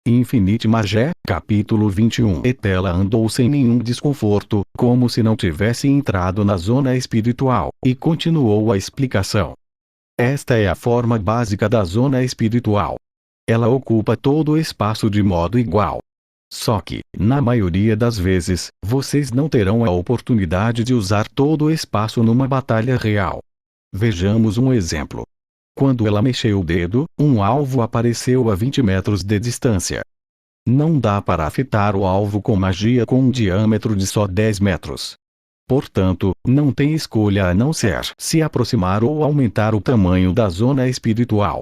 Infinite Magé, capítulo 21. Etela andou sem nenhum desconforto, como se não tivesse entrado na zona espiritual, e continuou a explicação. Esta é a forma básica da zona espiritual. Ela ocupa todo o espaço de modo igual. Só que, na maioria das vezes, vocês não terão a oportunidade de usar todo o espaço numa batalha real. Vejamos um exemplo. Quando ela mexeu o dedo, um alvo apareceu a 20 metros de distância. Não dá para afitar o alvo com magia com um diâmetro de só 10 metros. Portanto, não tem escolha a não ser se aproximar ou aumentar o tamanho da zona espiritual.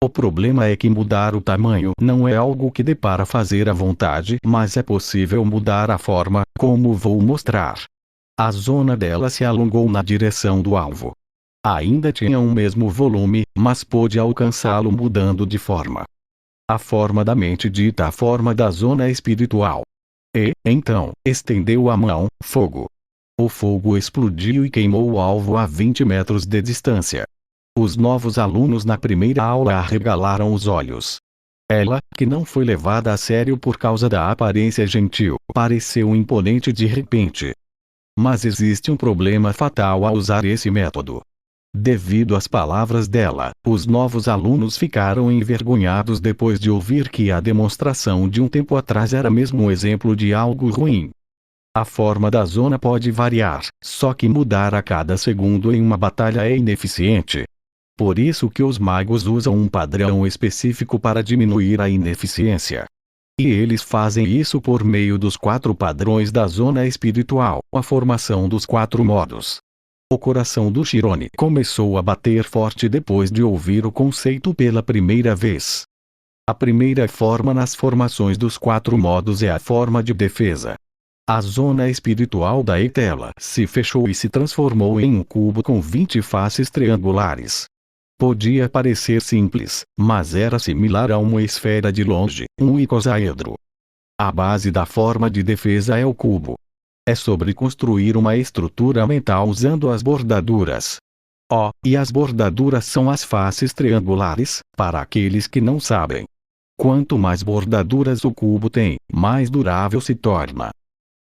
O problema é que mudar o tamanho não é algo que dê para fazer à vontade, mas é possível mudar a forma, como vou mostrar. A zona dela se alongou na direção do alvo. Ainda tinha o mesmo volume, mas pôde alcançá-lo mudando de forma. A forma da mente dita a forma da zona espiritual. E, então, estendeu a mão, fogo. O fogo explodiu e queimou o alvo a 20 metros de distância. Os novos alunos na primeira aula arregalaram os olhos. Ela, que não foi levada a sério por causa da aparência gentil, pareceu imponente de repente. Mas existe um problema fatal ao usar esse método. Devido às palavras dela, os novos alunos ficaram envergonhados depois de ouvir que a demonstração de um tempo atrás era mesmo um exemplo de algo ruim. A forma da zona pode variar, só que mudar a cada segundo em uma batalha é ineficiente. Por isso que os magos usam um padrão específico para diminuir a ineficiência. E eles fazem isso por meio dos 4 padrões da zona espiritual, a formação dos 4 modos. O coração do Chirone começou a bater forte depois de ouvir o conceito pela primeira vez. A primeira forma nas formações dos 4 modos é a forma de defesa. A zona espiritual da Etela se fechou e se transformou em um cubo com 20 faces triangulares. Podia parecer simples, mas era similar a uma esfera de longe, um icosaedro. A base da forma de defesa é o cubo. É sobre construir uma estrutura mental usando as bordaduras. E as bordaduras são as faces triangulares, para aqueles que não sabem. Quanto mais bordaduras o cubo tem, mais durável se torna.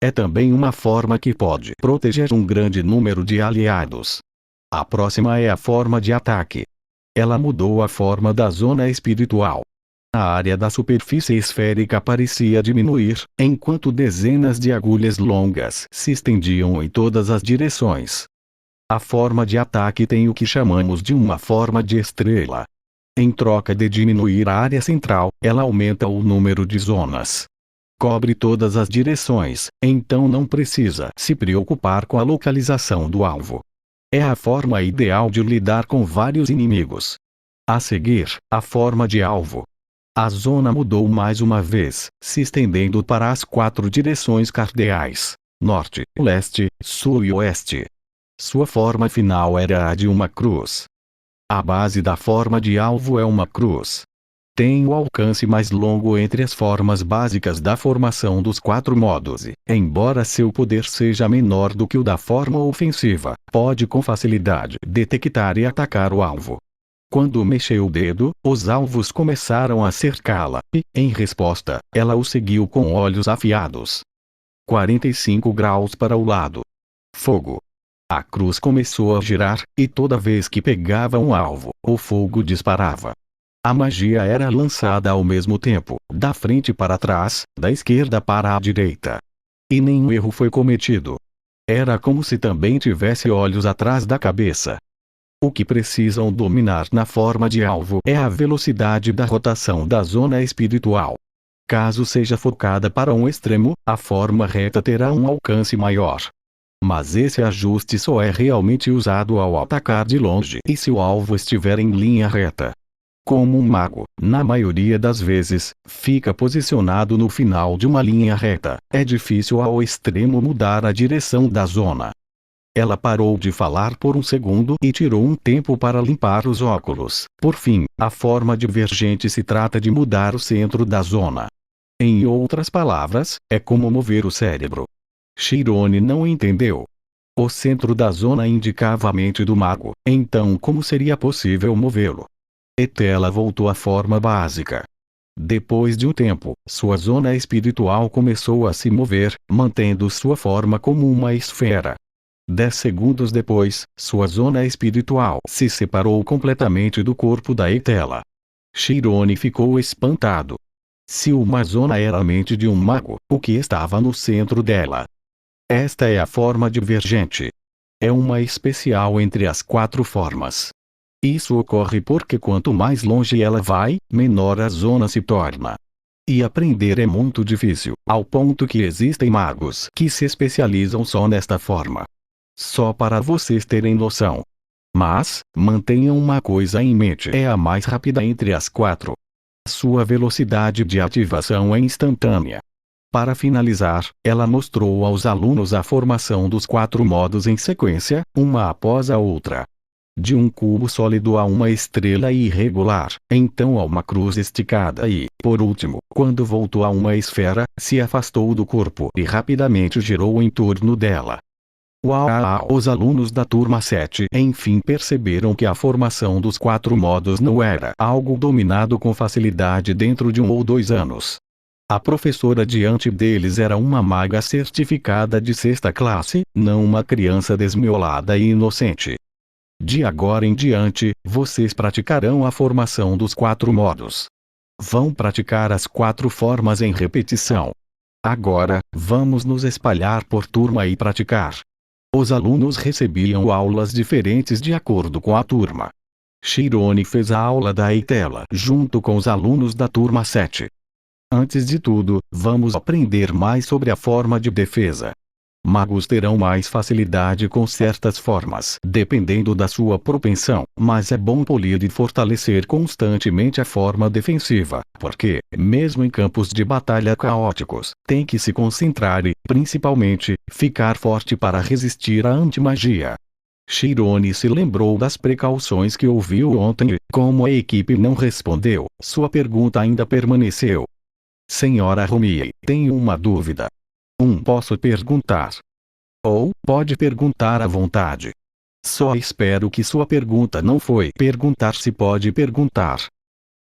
É também uma forma que pode proteger um grande número de aliados. A próxima é a forma de ataque. Ela mudou a forma da zona espiritual. A área da superfície esférica parecia diminuir, enquanto dezenas de agulhas longas se estendiam em todas as direções. A forma de ataque tem o que chamamos de uma forma de estrela. Em troca de diminuir a área central, ela aumenta o número de zonas. Cobre todas as direções, então não precisa se preocupar com a localização do alvo. É a forma ideal de lidar com vários inimigos. A seguir, a forma de alvo. A zona mudou mais uma vez, se estendendo para as 4 direções cardeais: norte, leste, sul e oeste. Sua forma final era a de uma cruz. A base da forma de alvo é uma cruz. Tem o alcance mais longo entre as formas básicas da formação dos 4 modos e, embora seu poder seja menor do que o da forma ofensiva, pode com facilidade detectar e atacar o alvo. Quando mexeu o dedo, os alvos começaram a cercá-la, e, em resposta, ela o seguiu com olhos afiados. 45 graus para o lado. Fogo. A cruz começou a girar, e toda vez que pegava um alvo, o fogo disparava. A magia era lançada ao mesmo tempo, da frente para trás, da esquerda para a direita. E nenhum erro foi cometido. Era como se também tivesse olhos atrás da cabeça. O que precisam dominar na forma de alvo é a velocidade da rotação da zona espiritual. Caso seja focada para um extremo, a forma reta terá um alcance maior. Mas esse ajuste só é realmente usado ao atacar de longe e se o alvo estiver em linha reta. Como um mago, na maioria das vezes, fica posicionado no final de uma linha reta, é difícil ao extremo mudar a direção da zona. Ela parou de falar por um segundo e tirou um tempo para limpar os óculos. Por fim, a forma divergente se trata de mudar o centro da zona. Em outras palavras, é como mover o cérebro. Chirone não entendeu. O centro da zona indicava a mente do mago, então como seria possível movê-lo? Etela voltou à forma básica. Depois de um tempo, sua zona espiritual começou a se mover, mantendo sua forma como uma esfera. 10 segundos depois, sua zona espiritual se separou completamente do corpo da Estela. Chirone ficou espantado. Se uma zona era a mente de um mago, o que estava no centro dela? Esta é a forma divergente. É uma especial entre as 4 formas. Isso ocorre porque quanto mais longe ela vai, menor a zona se torna. E aprender é muito difícil, ao ponto que existem magos que se especializam só nesta forma. Só para vocês terem noção. Mas, mantenham uma coisa em mente: é a mais rápida entre as 4. Sua velocidade de ativação é instantânea. Para finalizar, ela mostrou aos alunos a formação dos 4 modos em sequência, uma após a outra. De um cubo sólido a uma estrela irregular, então a uma cruz esticada e, por último, quando voltou a uma esfera, se afastou do corpo e rapidamente girou em torno dela. Uau! Os alunos da turma 7 enfim perceberam que a formação dos 4 modos não era algo dominado com facilidade dentro de 1 ou 2 anos. A professora diante deles era uma maga certificada de 6ª classe, não uma criança desmiolada e inocente. De agora em diante, vocês praticarão a formação dos 4 modos. Vão praticar as 4 formas em repetição. Agora, vamos nos espalhar por turma e praticar. Os alunos recebiam aulas diferentes de acordo com a turma. Chirone fez a aula da Estela junto com os alunos da turma 7. Antes de tudo, vamos aprender mais sobre a forma de defesa. Magos terão mais facilidade com certas formas, dependendo da sua propensão, mas é bom polir e fortalecer constantemente a forma defensiva, porque, mesmo em campos de batalha caóticos, tem que se concentrar e, principalmente, ficar forte para resistir à antimagia. Chirone se lembrou das precauções que ouviu ontem e, como a equipe não respondeu, sua pergunta ainda permaneceu. Senhora Romie, tenho uma dúvida. Posso perguntar? Ou, pode perguntar à vontade. Só espero que sua pergunta não foi perguntar se pode perguntar.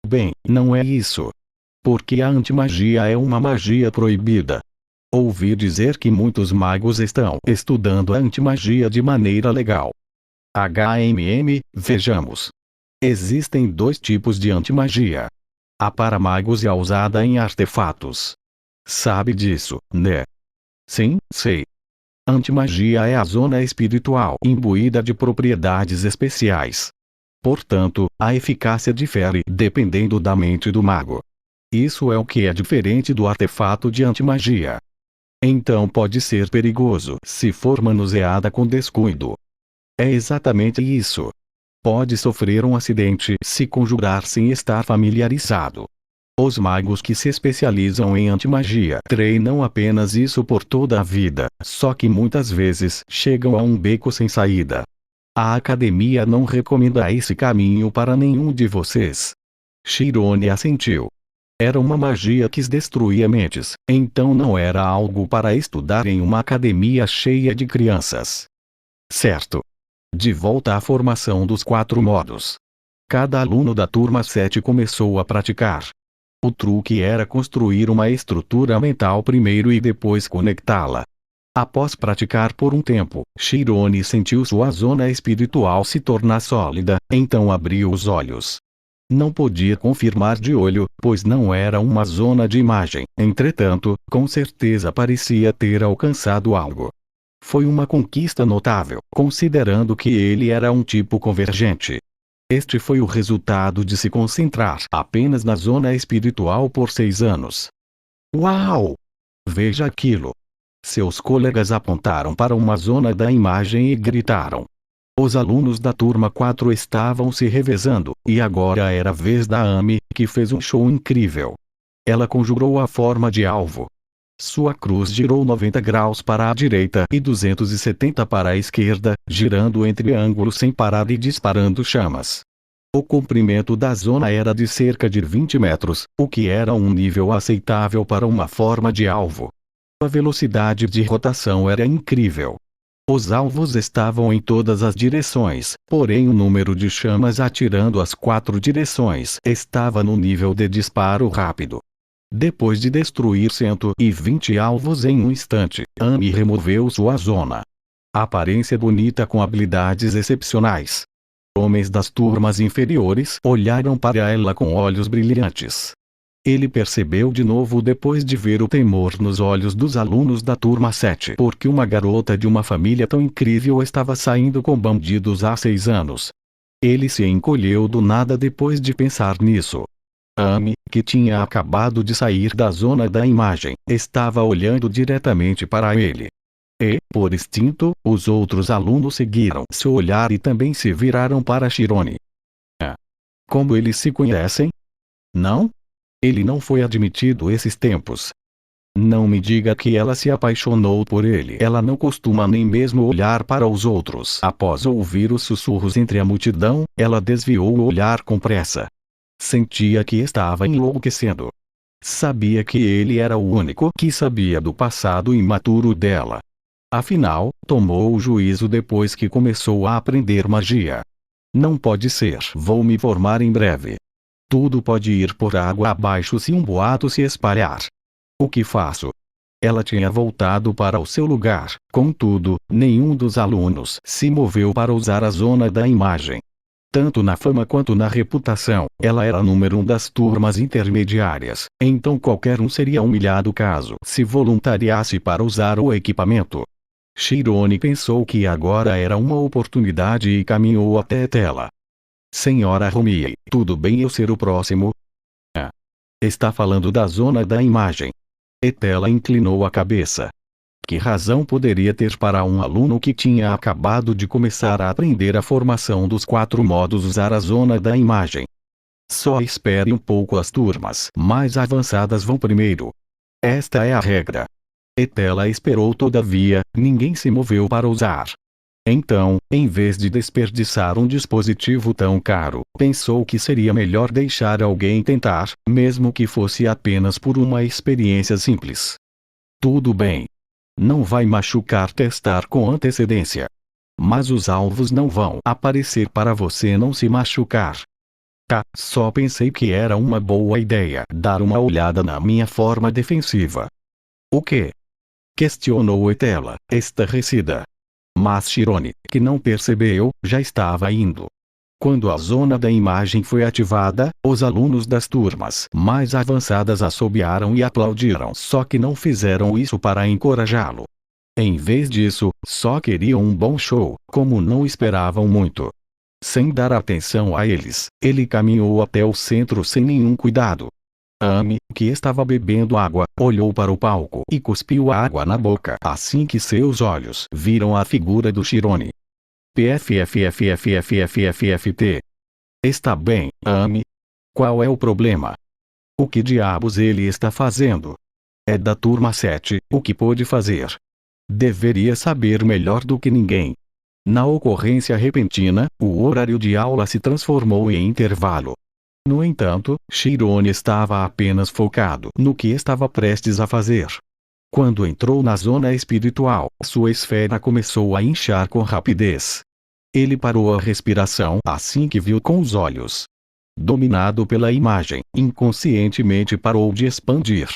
Bem, não é isso. Porque a antimagia é uma magia proibida. Ouvi dizer que muitos magos estão estudando a antimagia de maneira legal. Vejamos. Existem 2 tipos de antimagia. A para magos e a usada em artefatos. Sabe disso, né? Sim, sei. Antimagia é a zona espiritual imbuída de propriedades especiais. Portanto, a eficácia difere dependendo da mente do mago. Isso é o que é diferente do artefato de antimagia. Então pode ser perigoso se for manuseada com descuido. É exatamente isso. Pode sofrer um acidente se conjurar sem estar familiarizado. Os magos que se especializam em antimagia treinam apenas isso por toda a vida, só que muitas vezes chegam a um beco sem saída. A academia não recomenda esse caminho para nenhum de vocês. Chirone assentiu. Era uma magia que destruía mentes, então não era algo para estudar em uma academia cheia de crianças. Certo. De volta à formação dos 4 modos. Cada aluno da turma 7 começou a praticar. O truque era construir uma estrutura mental primeiro e depois conectá-la. Após praticar por um tempo, Chirone sentiu sua zona espiritual se tornar sólida, então abriu os olhos. Não podia confirmar de olho, pois não era uma zona de imagem, entretanto, com certeza parecia ter alcançado algo. Foi uma conquista notável, considerando que ele era um tipo convergente. Este foi o resultado de se concentrar apenas na zona espiritual por 6 anos. Uau! Veja aquilo! Seus colegas apontaram para uma zona da imagem e gritaram. Os alunos da turma 4 estavam se revezando, e agora era a vez da Amy, que fez um show incrível. Ela conjurou a forma de alvo. Sua cruz girou 90 graus para a direita e 270 para a esquerda, girando entre ângulos sem parar e disparando chamas. O comprimento da zona era de cerca de 20 metros, o que era um nível aceitável para uma forma de alvo. A velocidade de rotação era incrível. Os alvos estavam em todas as direções, porém o número de chamas atirando as 4 direções estava no nível de disparo rápido. Depois de destruir 120 alvos em um instante, Amy removeu sua zona. Aparência bonita com habilidades excepcionais. Homens das turmas inferiores olharam para ela com olhos brilhantes. Ele percebeu de novo depois de ver o temor nos olhos dos alunos da turma 7 porque uma garota de uma família tão incrível estava saindo com bandidos há 6 anos. Ele se encolheu do nada depois de pensar nisso. Amy, que tinha acabado de sair da zona da imagem, estava olhando diretamente para ele. E, por instinto, os outros alunos seguiram seu olhar e também se viraram para Chirone. Como eles se conhecem? Não? Ele não foi admitido esses tempos. Não me diga que ela se apaixonou por ele. Ela não costuma nem mesmo olhar para os outros. Após ouvir os sussurros entre a multidão, ela desviou o olhar com pressa. Sentia que estava enlouquecendo. Sabia que ele era o único que sabia do passado imaturo dela. Afinal, tomou o juízo depois que começou a aprender magia. Não pode ser. Vou me formar em breve. Tudo pode ir por água abaixo se um boato se espalhar. O que faço? Ela tinha voltado para o seu lugar, contudo, nenhum dos alunos se moveu para usar a zona da imagem. Tanto na fama quanto na reputação, ela era número 1 das turmas intermediárias, então qualquer um seria humilhado caso se voluntariasse para usar o equipamento. Chirone pensou que agora era uma oportunidade e caminhou até ela. Senhora Romie, tudo bem eu ser o próximo? Está falando da zona da imagem. Etela inclinou a cabeça. Que razão poderia ter para um aluno que tinha acabado de começar a aprender a formação dos 4 modos usar a zona da imagem? Só espere um pouco, as turmas mais avançadas vão primeiro. Esta é a regra. Etela esperou, todavia, ninguém se moveu para usar. Então, em vez de desperdiçar um dispositivo tão caro, pensou que seria melhor deixar alguém tentar, mesmo que fosse apenas por uma experiência simples. Tudo bem. Não vai machucar testar com antecedência. Mas os alvos não vão aparecer para você não se machucar. Só pensei que era uma boa ideia dar uma olhada na minha forma defensiva. O quê? Questionou Etela, estarrecida. Mas Chirone, que não percebeu, já estava indo. Quando a zona da imagem foi ativada, os alunos das turmas mais avançadas assobiaram e aplaudiram, só que não fizeram isso para encorajá-lo. Em vez disso, só queriam um bom show, como não esperavam muito. Sem dar atenção a eles, ele caminhou até o centro sem nenhum cuidado. Amy, que estava bebendo água, olhou para o palco e cuspiu a água na boca assim que seus olhos viram a figura do Chirone. PFFFFFFFFT. Está bem, Amy? Qual é o problema? O que diabos ele está fazendo? É da turma 7, o que pôde fazer? Deveria saber melhor do que ninguém. Na ocorrência repentina, o horário de aula se transformou em intervalo. No entanto, Chirone estava apenas focado no que estava prestes a fazer. Quando entrou na zona espiritual, sua esfera começou a inchar com rapidez. Ele parou a respiração assim que viu com os olhos. Dominado pela imagem, inconscientemente parou de expandir.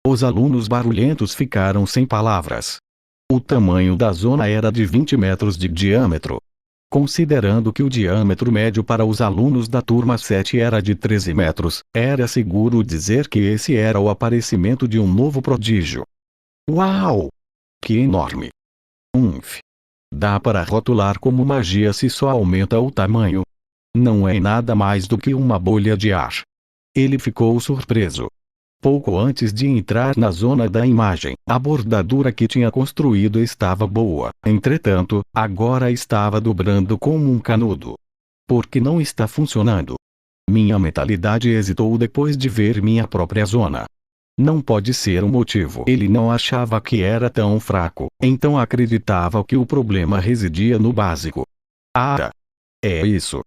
Os alunos barulhentos ficaram sem palavras. O tamanho da zona era de 20 metros de diâmetro. Considerando que o diâmetro médio para os alunos da turma 7 era de 13 metros, era seguro dizer que esse era o aparecimento de um novo prodígio. Uau! Que enorme! Dá para rotular como magia se só aumenta o tamanho. Não é nada mais do que uma bolha de ar. Ele ficou surpreso. Pouco antes de entrar na zona da imagem, a bordadura que tinha construído estava boa. Entretanto, agora estava dobrando como um canudo. Por que não está funcionando? Minha mentalidade hesitou depois de ver minha própria zona. Não pode ser um motivo. Ele não achava que era tão fraco, então acreditava que o problema residia no básico. É isso.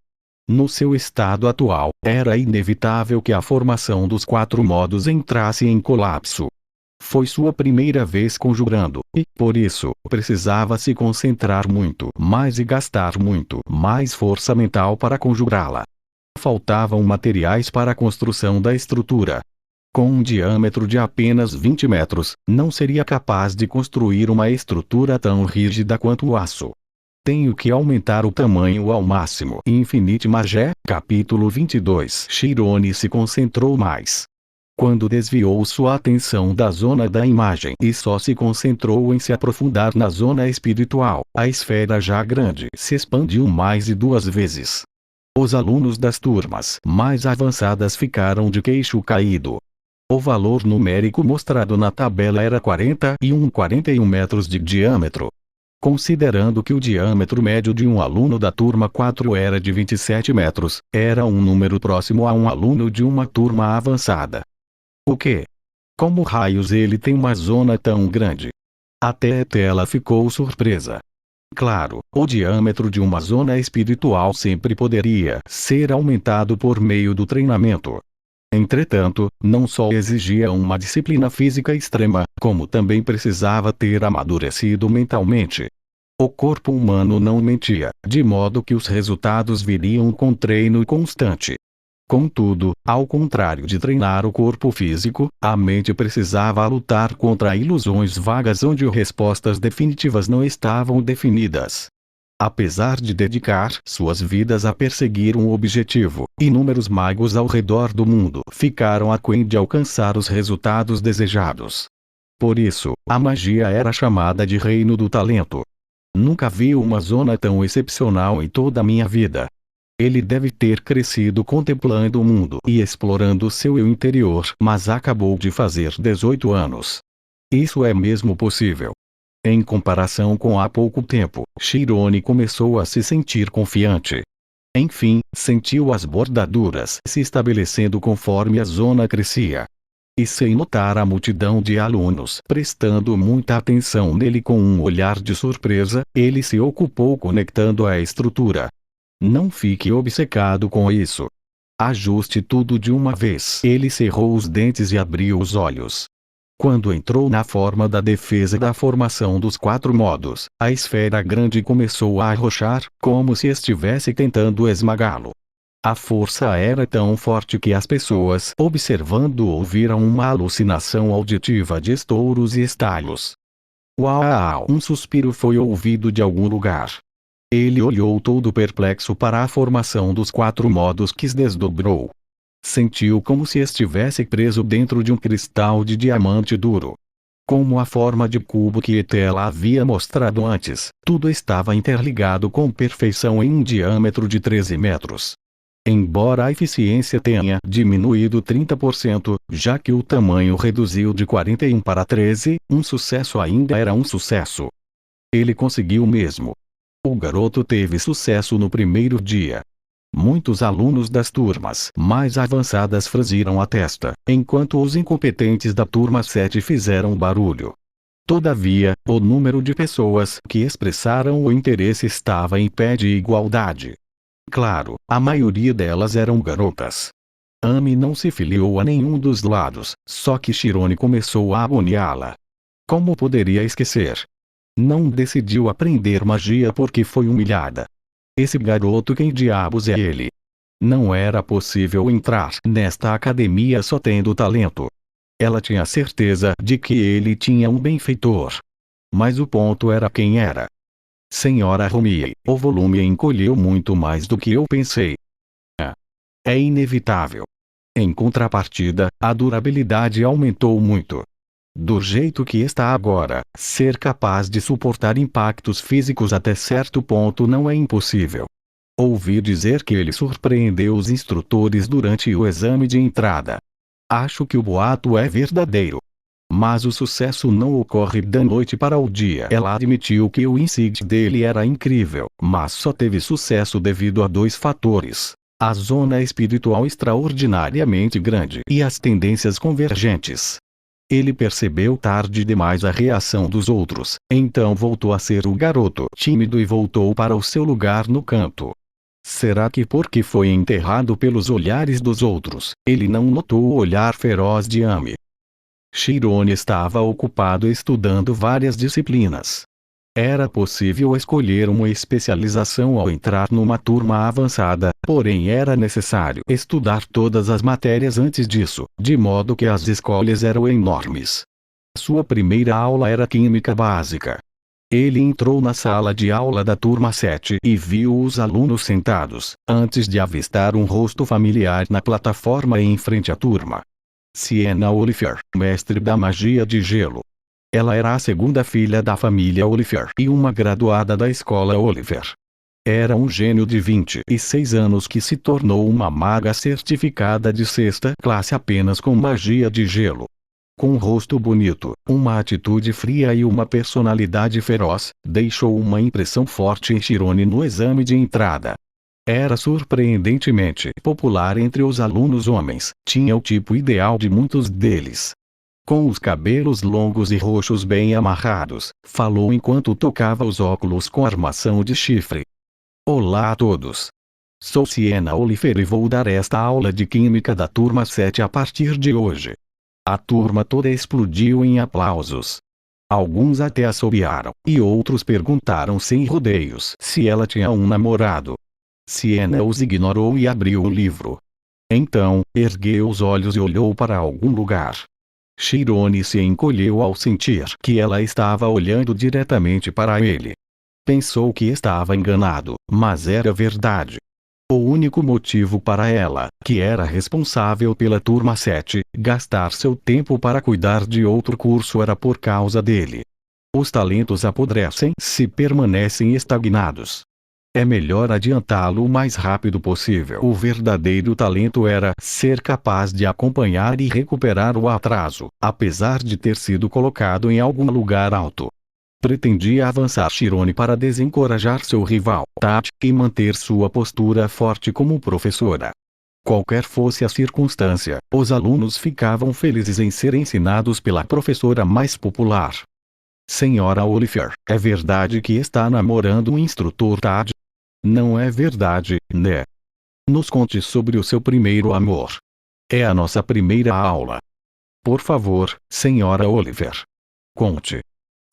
No seu estado atual, era inevitável que a formação dos 4 modos entrasse em colapso. Foi sua primeira vez conjurando, e, por isso, precisava se concentrar muito mais e gastar muito mais força mental para conjurá-la. Faltavam materiais para a construção da estrutura. Com um diâmetro de apenas 20 metros, não seria capaz de construir uma estrutura tão rígida quanto o aço. Tenho que aumentar o tamanho ao máximo. Infinite Magé, capítulo 22. Chirone se concentrou mais. Quando desviou sua atenção da zona da imagem e só se concentrou em se aprofundar na zona espiritual, a esfera já grande se expandiu mais de 2 vezes. Os alunos das turmas mais avançadas ficaram de queixo caído. O valor numérico mostrado na tabela era 41 metros de diâmetro. Considerando que o diâmetro médio de um aluno da turma 4 era de 27 metros, era um número próximo a um aluno de uma turma avançada. O quê? Como raios ele tem uma zona tão grande? Até ela ficou surpresa. Claro, o diâmetro de uma zona espiritual sempre poderia ser aumentado por meio do treinamento. Entretanto, não só exigia uma disciplina física extrema, como também precisava ter amadurecido mentalmente. O corpo humano não mentia, de modo que os resultados viriam com treino constante. Contudo, ao contrário de treinar o corpo físico, a mente precisava lutar contra ilusões vagas onde respostas definitivas não estavam definidas. Apesar de dedicar suas vidas a perseguir um objetivo, inúmeros magos ao redor do mundo ficaram aquém de alcançar os resultados desejados. Por isso, a magia era chamada de reino do talento. Nunca vi uma zona tão excepcional em toda a minha vida. Ele deve ter crescido contemplando o mundo e explorando seu eu interior, mas acabou de fazer 18 anos. Isso é mesmo possível. Em comparação com há pouco tempo, Chirone começou a se sentir confiante. Enfim, sentiu as bordaduras se estabelecendo conforme a zona crescia. E sem notar a multidão de alunos prestando muita atenção nele com um olhar de surpresa, ele se ocupou conectando a estrutura. Não fique obcecado com isso. Ajuste tudo de uma vez. Ele cerrou os dentes e abriu os olhos. Quando entrou na forma da defesa da formação dos 4 modos, a esfera grande começou a arrochar, como se estivesse tentando esmagá-lo. A força era tão forte que as pessoas observando ouviram uma alucinação auditiva de estouros e estalos. Uau! Um suspiro foi ouvido de algum lugar. Ele olhou todo perplexo para a formação dos 4 modos que se desdobrou. Sentiu como se estivesse preso dentro de um cristal de diamante duro. Como a forma de cubo que Etela havia mostrado antes, tudo estava interligado com perfeição em um diâmetro de 13 metros. Embora a eficiência tenha diminuído 30%, já que o tamanho reduziu de 41 para 13, um sucesso ainda era um sucesso. Ele conseguiu mesmo. O garoto teve sucesso no primeiro dia. Muitos alunos das turmas mais avançadas franziram a testa, enquanto os incompetentes da turma 7 fizeram barulho. Todavia, o número de pessoas que expressaram o interesse estava em pé de igualdade. Claro, a maioria delas eram garotas. Amy não se filiou a nenhum dos lados, só que Chirone começou a agoniá-la. Como poderia esquecer? Não decidiu aprender magia porque foi humilhada. Esse garoto, quem diabos é ele? Não era possível entrar nesta academia só tendo talento. Ela tinha certeza de que ele tinha um benfeitor. Mas o ponto era quem era. Senhora Romie, o volume encolheu muito mais do que eu pensei. É inevitável. Em contrapartida, a durabilidade aumentou muito. Do jeito que está agora, ser capaz de suportar impactos físicos até certo ponto não é impossível. Ouvi dizer que ele surpreendeu os instrutores durante o exame de entrada. Acho que o boato é verdadeiro. Mas o sucesso não ocorre da noite para o dia. Ela admitiu que o insight dele era incrível, mas só teve sucesso devido a 2 fatores: a zona espiritual extraordinariamente grande e as tendências convergentes. Ele percebeu tarde demais a reação dos outros, então voltou a ser o garoto tímido e voltou para o seu lugar no canto. Será que porque foi enterrado pelos olhares dos outros, ele não notou o olhar feroz de Amy? Chirone estava ocupado estudando várias disciplinas. Era possível escolher uma especialização ao entrar numa turma avançada, porém era necessário estudar todas as matérias antes disso, de modo que as escolhas eram enormes. Sua primeira aula era Química Básica. Ele entrou na sala de aula da turma 7 e viu os alunos sentados, antes de avistar um rosto familiar na plataforma em frente à turma. Sienna Oliver, mestre da magia de gelo. Ela era a segunda filha da família Oliver e uma graduada da escola Oliver. Era um gênio de 26 anos que se tornou uma maga certificada de 6ª classe apenas com magia de gelo. Com um rosto bonito, uma atitude fria e uma personalidade feroz, deixou uma impressão forte em Chirone no exame de entrada. Era surpreendentemente popular entre os alunos homens, tinha o tipo ideal de muitos deles. Com os cabelos longos e roxos bem amarrados, falou enquanto tocava os óculos com armação de chifre. Olá a todos! Sou Sienna Oliver e vou dar esta aula de Química da turma 7 a partir de hoje. A turma toda explodiu em aplausos. Alguns até assobiaram, e outros perguntaram sem rodeios se ela tinha um namorado. Sienna os ignorou e abriu o livro. Então, ergueu os olhos e olhou para algum lugar. Chirone se encolheu ao sentir que ela estava olhando diretamente para ele. Pensou que estava enganado, mas era verdade. O único motivo para ela, que era responsável pela turma 7, gastar seu tempo para cuidar de outro curso era por causa dele. Os talentos apodrecem se permanecem estagnados. É melhor adiantá-lo o mais rápido possível. O verdadeiro talento era ser capaz de acompanhar e recuperar o atraso, apesar de ter sido colocado em algum lugar alto. Pretendia avançar Chirone para desencorajar seu rival, Tati, e manter sua postura forte como professora. Qualquer fosse a circunstância, os alunos ficavam felizes em ser ensinados pela professora mais popular. Senhora Oliver, é verdade que está namorando um instrutor Tad? Não é verdade, né? Nos conte sobre o seu primeiro amor. É a nossa primeira aula. Por favor, senhora Oliver. Conte.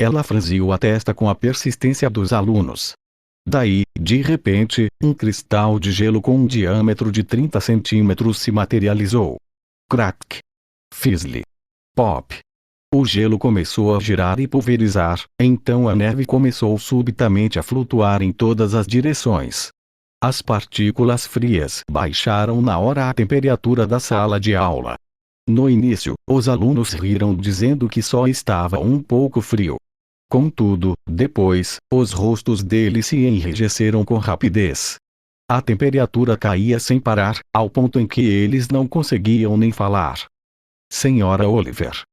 Ela franziu a testa com a persistência dos alunos. Daí, de repente, um cristal de gelo com um diâmetro de 30 centímetros se materializou. Crack! Fizzle! Pop! O gelo começou a girar e pulverizar, então a neve começou subitamente a flutuar em todas as direções. As partículas frias baixaram na hora a temperatura da sala de aula. No início, os alunos riram dizendo que só estava um pouco frio. Contudo, depois, os rostos deles se enrijeceram com rapidez. A temperatura caía sem parar, ao ponto em que eles não conseguiam nem falar. Senhora Oliver.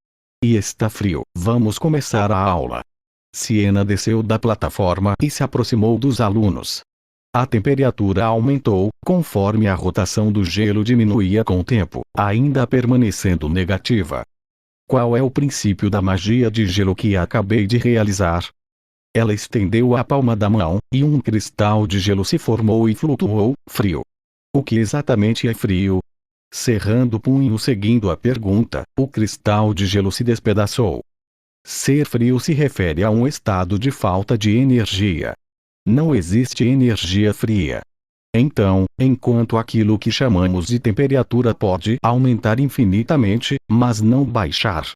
E está frio, vamos começar a aula. Sienna desceu da plataforma e se aproximou dos alunos. A temperatura aumentou, conforme a rotação do gelo diminuía com o tempo, ainda permanecendo negativa. Qual é o princípio da magia de gelo que acabei de realizar? Ela estendeu a palma da mão, e um cristal de gelo se formou e flutuou, frio. O que exatamente é frio? Cerrando o punho seguindo a pergunta, o cristal de gelo se despedaçou. Ser frio se refere a um estado de falta de energia. Não existe energia fria. Então, enquanto aquilo que chamamos de temperatura pode aumentar infinitamente, mas não baixar.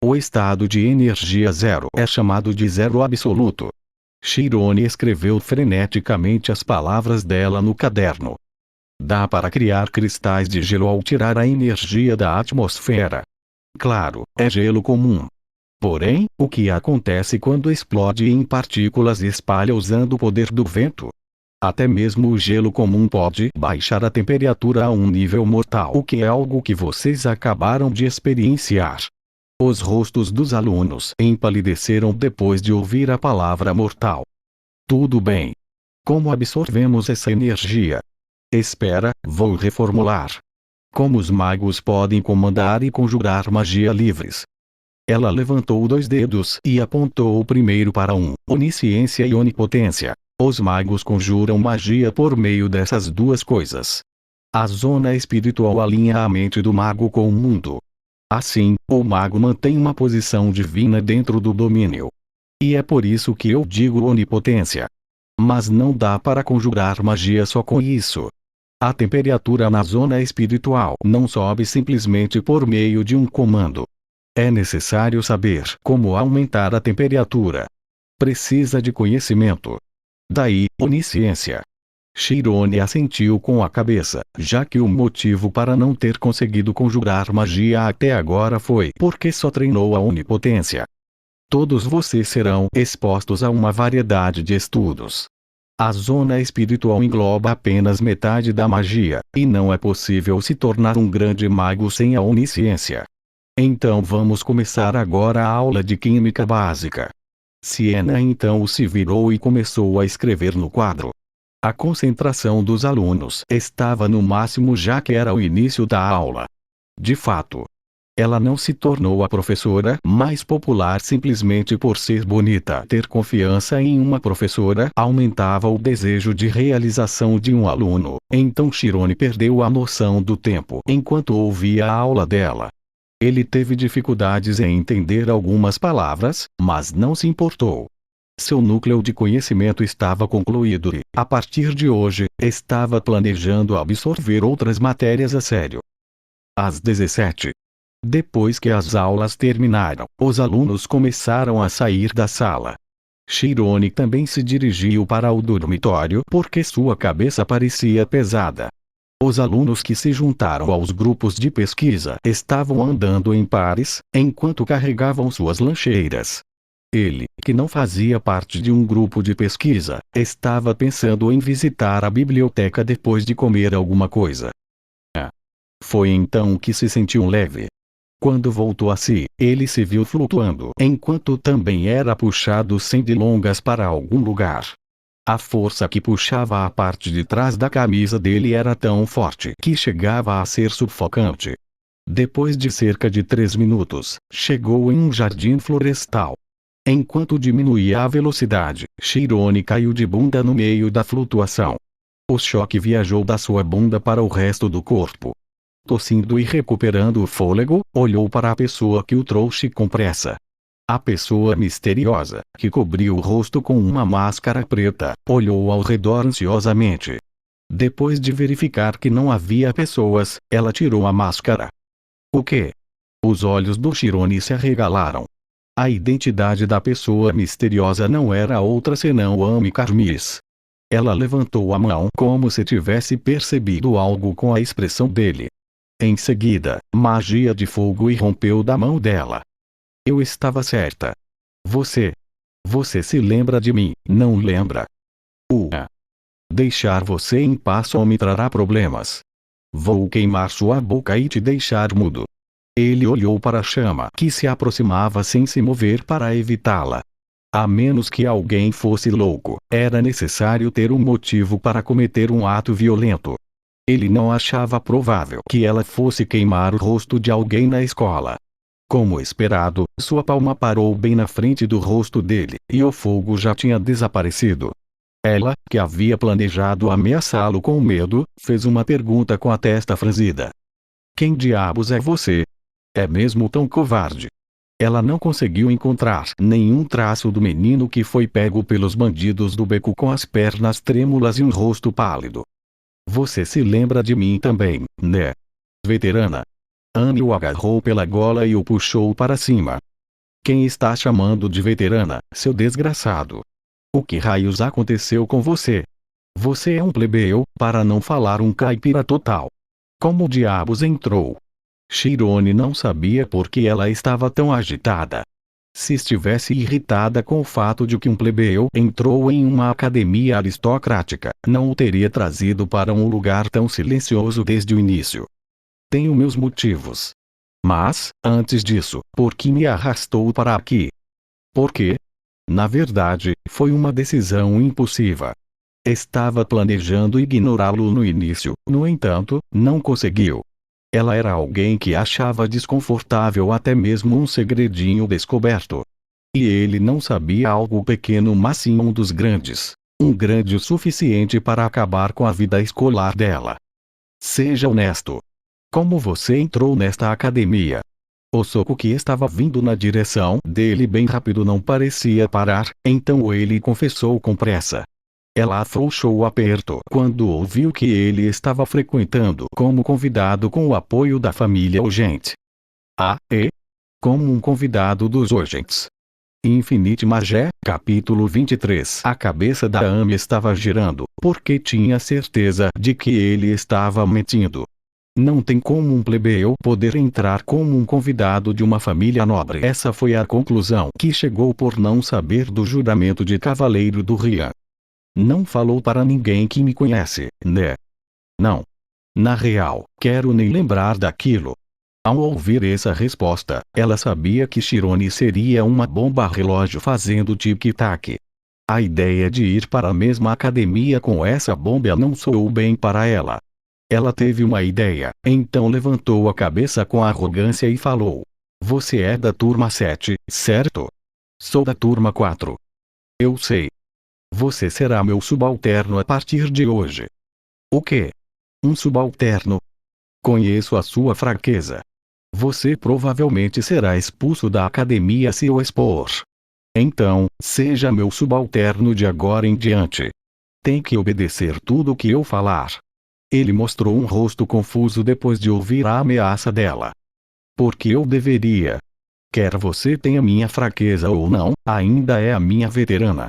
O estado de energia zero é chamado de zero absoluto. Chirone escreveu freneticamente as palavras dela no caderno. Dá para criar cristais de gelo ao tirar a energia da atmosfera. Claro, é gelo comum. Porém, o que acontece quando explode em partículas e espalha usando o poder do vento? Até mesmo o gelo comum pode baixar a temperatura a um nível mortal, o que é algo que vocês acabaram de experienciar. Os rostos dos alunos empalideceram depois de ouvir a palavra mortal. Tudo bem. Como absorvemos essa energia? Espera, vou reformular. Como os magos podem comandar e conjurar magia livres? Ela levantou 2 dedos e apontou o primeiro para onisciência e onipotência. Os magos conjuram magia por meio dessas 2 coisas. A zona espiritual alinha a mente do mago com o mundo. Assim, o mago mantém uma posição divina dentro do domínio. E é por isso que eu digo onipotência. Mas não dá para conjurar magia só com isso. A temperatura na zona espiritual não sobe simplesmente por meio de um comando. É necessário saber como aumentar a temperatura. Precisa de conhecimento. Daí, onisciência. Chirone assentiu com a cabeça, já que o motivo para não ter conseguido conjurar magia até agora foi porque só treinou a onipotência. Todos vocês serão expostos a uma variedade de estudos. A zona espiritual engloba apenas metade da magia, e não é possível se tornar um grande mago sem a onisciência. Então vamos começar agora a aula de Química Básica. Siena então se virou e começou a escrever no quadro. A concentração dos alunos estava no máximo já que era o início da aula. De fato, ela não se tornou a professora mais popular simplesmente por ser bonita. Ter confiança em uma professora aumentava o desejo de realização de um aluno. Então Chirone perdeu a noção do tempo enquanto ouvia a aula dela. Ele teve dificuldades em entender algumas palavras, mas não se importou. Seu núcleo de conhecimento estava concluído e, a partir de hoje, estava planejando absorver outras matérias a sério. Às 17. Depois que as aulas terminaram, os alunos começaram a sair da sala. Chirone também se dirigiu para o dormitório porque sua cabeça parecia pesada. Os alunos que se juntaram aos grupos de pesquisa estavam andando em pares, enquanto carregavam suas lancheiras. Ele, que não fazia parte de um grupo de pesquisa, estava pensando em visitar a biblioteca depois de comer alguma coisa. Foi então que se sentiu leve. Quando voltou a si, ele se viu flutuando enquanto também era puxado sem delongas para algum lugar. A força que puxava a parte de trás da camisa dele era tão forte que chegava a ser sufocante. Depois de cerca de 3 minutos, chegou em um jardim florestal. Enquanto diminuía a velocidade, Chirone caiu de bunda no meio da flutuação. O choque viajou da sua bunda para o resto do corpo. Tossindo e recuperando o fôlego, olhou para a pessoa que o trouxe com pressa. A pessoa misteriosa, que cobriu o rosto com uma máscara preta, olhou ao redor ansiosamente. Depois de verificar que não havia pessoas, ela tirou a máscara. O quê? Os olhos do Chirone se arregalaram. A identidade da pessoa misteriosa não era outra senão Amy Carmis. Ela levantou a mão como se tivesse percebido algo com a expressão dele. Em seguida, magia de fogo irrompeu da mão dela. Eu estava certa. Você se lembra de mim, não lembra? Deixar você em paz só me trará problemas. Vou queimar sua boca e te deixar mudo. Ele olhou para a chama que se aproximava sem se mover para evitá-la. A menos que alguém fosse louco, era necessário ter um motivo para cometer um ato violento. Ele não achava provável que ela fosse queimar o rosto de alguém na escola. Como esperado, sua palma parou bem na frente do rosto dele, e o fogo já tinha desaparecido. Ela, que havia planejado ameaçá-lo com medo, fez uma pergunta com a testa franzida. Quem diabos é você? É mesmo tão covarde? Ela não conseguiu encontrar nenhum traço do menino que foi pego pelos bandidos do beco com as pernas trêmulas e um rosto pálido. Você se lembra de mim também, né? Veterana. Amy o agarrou pela gola e o puxou para cima. Quem está chamando de veterana, seu desgraçado? O que raios aconteceu com você? Você é um plebeu, para não falar um caipira total. Como diabos entrou? Chirone não sabia por que ela estava tão agitada. Se estivesse irritada com o fato de que um plebeu entrou em uma academia aristocrática, não o teria trazido para um lugar tão silencioso desde o início. Tenho meus motivos. Mas, antes disso, por que me arrastou para aqui? Por quê? Na verdade, foi uma decisão impulsiva. Estava planejando ignorá-lo no início, no entanto, não conseguiu. Ela era alguém que achava desconfortável até mesmo um segredinho descoberto. E ele não sabia algo pequeno mas sim um dos grandes. Um grande o suficiente para acabar com a vida escolar dela. Seja honesto. Como você entrou nesta academia? O soco que estava vindo na direção dele bem rápido não parecia parar, então ele confessou com pressa. Ela afrouxou o aperto quando ouviu que ele estava frequentando como convidado com o apoio da família Ogent. Como um convidado dos Ogents. Infinite Magé, capítulo 23. A cabeça da Amy estava girando, porque tinha certeza de que ele estava mentindo. Não tem como um plebeu poder entrar como um convidado de uma família nobre. Essa foi a conclusão que chegou por não saber do juramento de cavaleiro do Rian. Não falou para ninguém que me conhece, né? Não. Na real, quero nem lembrar daquilo. Ao ouvir essa resposta, ela sabia que Chirone seria uma bomba relógio fazendo tic-tac. A ideia de ir para a mesma academia com essa bomba não soou bem para ela. Ela teve uma ideia, então levantou a cabeça com arrogância e falou: "Você é da turma 7, certo? Sou da turma 4. Eu sei. Você será meu subalterno a partir de hoje." "O quê? Um subalterno? Conheço a sua fraqueza. Você provavelmente será expulso da academia se o expor. Então, seja meu subalterno de agora em diante. Tem que obedecer tudo o que eu falar." Ele mostrou um rosto confuso depois de ouvir a ameaça dela. "Por que eu deveria? Quer você tenha minha fraqueza ou não, ainda é a minha veterana.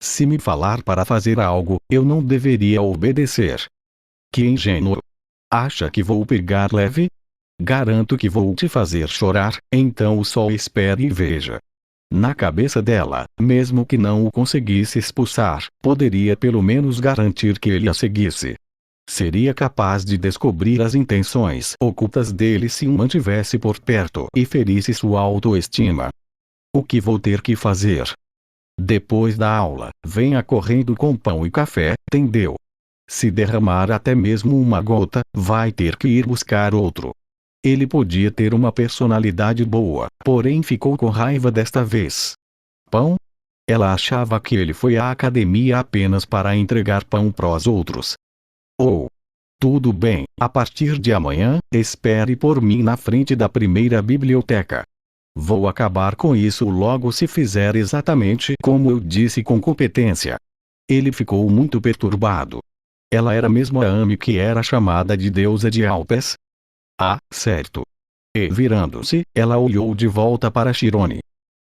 Se me falar para fazer algo, eu não deveria obedecer." "Que ingênuo. Acha que vou pegar leve? Garanto que vou te fazer chorar, então só espere e veja." Na cabeça dela, mesmo que não o conseguisse expulsar, poderia pelo menos garantir que ele a seguisse. Seria capaz de descobrir as intenções ocultas dele se o mantivesse por perto e ferisse sua autoestima. "O que vou ter que fazer? Depois da aula, venha correndo com pão e café, entendeu? Se derramar até mesmo uma gota, vai ter que ir buscar outro." Ele podia ter uma personalidade boa, porém ficou com raiva desta vez. Pão? Ela achava que ele foi à academia apenas para entregar pão para os outros. Tudo bem, a partir de amanhã, espere por mim na frente da primeira biblioteca. Vou acabar com isso logo se fizer exatamente como eu disse com competência. Ele ficou muito perturbado. Ela era mesmo a Amy que era chamada de deusa de Alpes? Certo. E virando-se, ela olhou de volta para Chirone.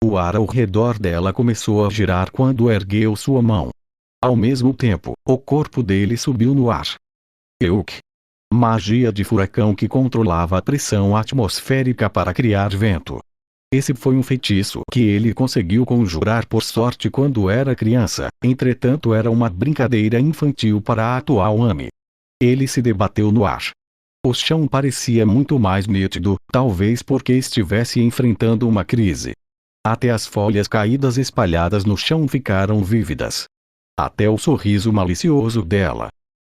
O ar ao redor dela começou a girar quando ergueu sua mão. Ao mesmo tempo, o corpo dele subiu no ar. Magia de furacão que controlava a pressão atmosférica para criar vento. Esse foi um feitiço que ele conseguiu conjurar por sorte quando era criança, entretanto era uma brincadeira infantil para a atual Amy. Ele se debateu no ar. O chão parecia muito mais nítido, talvez porque estivesse enfrentando uma crise. Até as folhas caídas espalhadas no chão ficaram vívidas. Até o sorriso malicioso dela.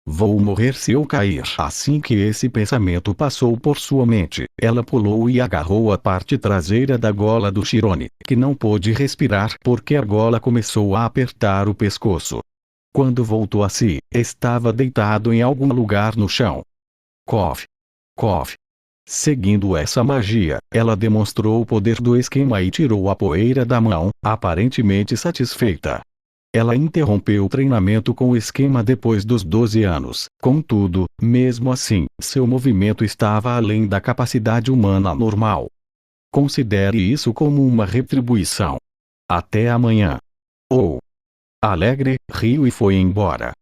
"Vou morrer se eu cair." Assim que esse pensamento passou por sua mente, ela pulou e agarrou a parte traseira da gola do Chirone, que não pôde respirar porque a gola começou a apertar o pescoço. Quando voltou a si, estava deitado em algum lugar no chão. Cof. Seguindo essa magia, ela demonstrou o poder do esquema e tirou a poeira da mão, aparentemente satisfeita. Ela interrompeu o treinamento com o esquema depois dos 12 anos, contudo, mesmo assim, seu movimento estava além da capacidade humana normal. Considere isso como uma retribuição. Até amanhã. Alegre, riu e foi embora.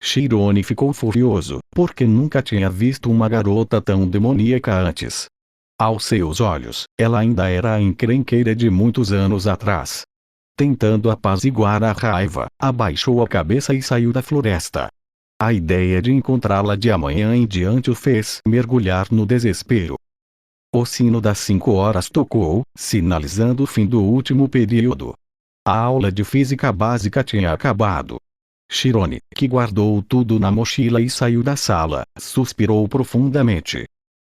Chirone ficou furioso, porque nunca tinha visto uma garota tão demoníaca antes. Aos seus olhos, ela ainda era a encrenqueira de muitos anos atrás. Tentando apaziguar a raiva, abaixou a cabeça e saiu da floresta. A ideia de encontrá-la de amanhã em diante o fez mergulhar no desespero. O sino das 5 horas tocou, sinalizando o fim do último período. A aula de física básica tinha acabado. Chirone, que guardou tudo na mochila e saiu da sala, suspirou profundamente.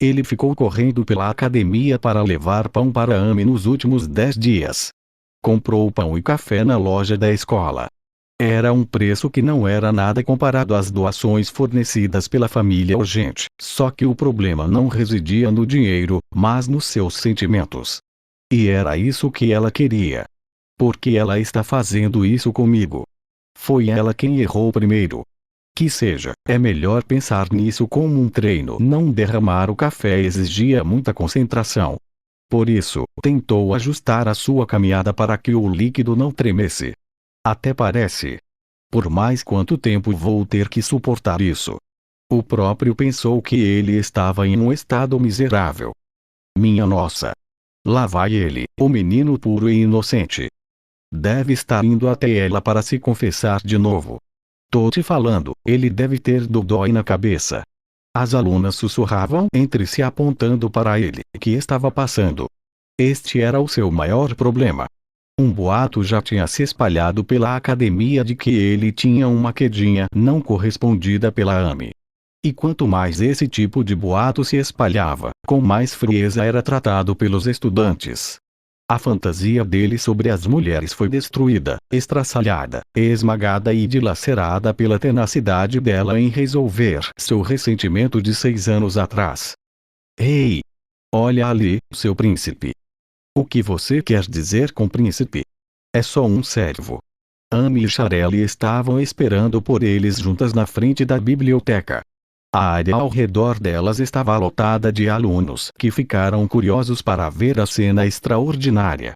Ele ficou correndo pela academia para levar pão para Amy nos últimos 10 dias. Comprou pão e café na loja da escola. Era um preço que não era nada comparado às doações fornecidas pela família urgente. Só que o problema não residia no dinheiro, mas nos seus sentimentos. E era isso que ela queria. Por que ela está fazendo isso comigo? Foi ela quem errou primeiro. Que seja, é melhor pensar nisso como um treino. Não derramar o café exigia muita concentração. Por isso, tentou ajustar a sua caminhada para que o líquido não tremesse. Até parece. Por mais quanto tempo vou ter que suportar isso? O próprio pensou que ele estava em um estado miserável. Minha nossa! Lá vai ele, o menino puro e inocente. Deve estar indo até ela para se confessar de novo. Tô te falando, ele deve ter dodói na cabeça. As alunas sussurravam entre si apontando para ele, que estava passando. Este era o seu maior problema. Um boato já tinha se espalhado pela academia de que ele tinha uma quedinha não correspondida pela Amy. E quanto mais esse tipo de boato se espalhava, com mais frieza era tratado pelos estudantes. A fantasia dele sobre as mulheres foi destruída, estraçalhada, esmagada e dilacerada pela tenacidade dela em resolver seu ressentimento de 6 anos atrás. Ei! Olha ali, seu príncipe. O que você quer dizer com príncipe? É só um servo. Amy e Charelle estavam esperando por eles juntas na frente da biblioteca. A área ao redor delas estava lotada de alunos que ficaram curiosos para ver a cena extraordinária.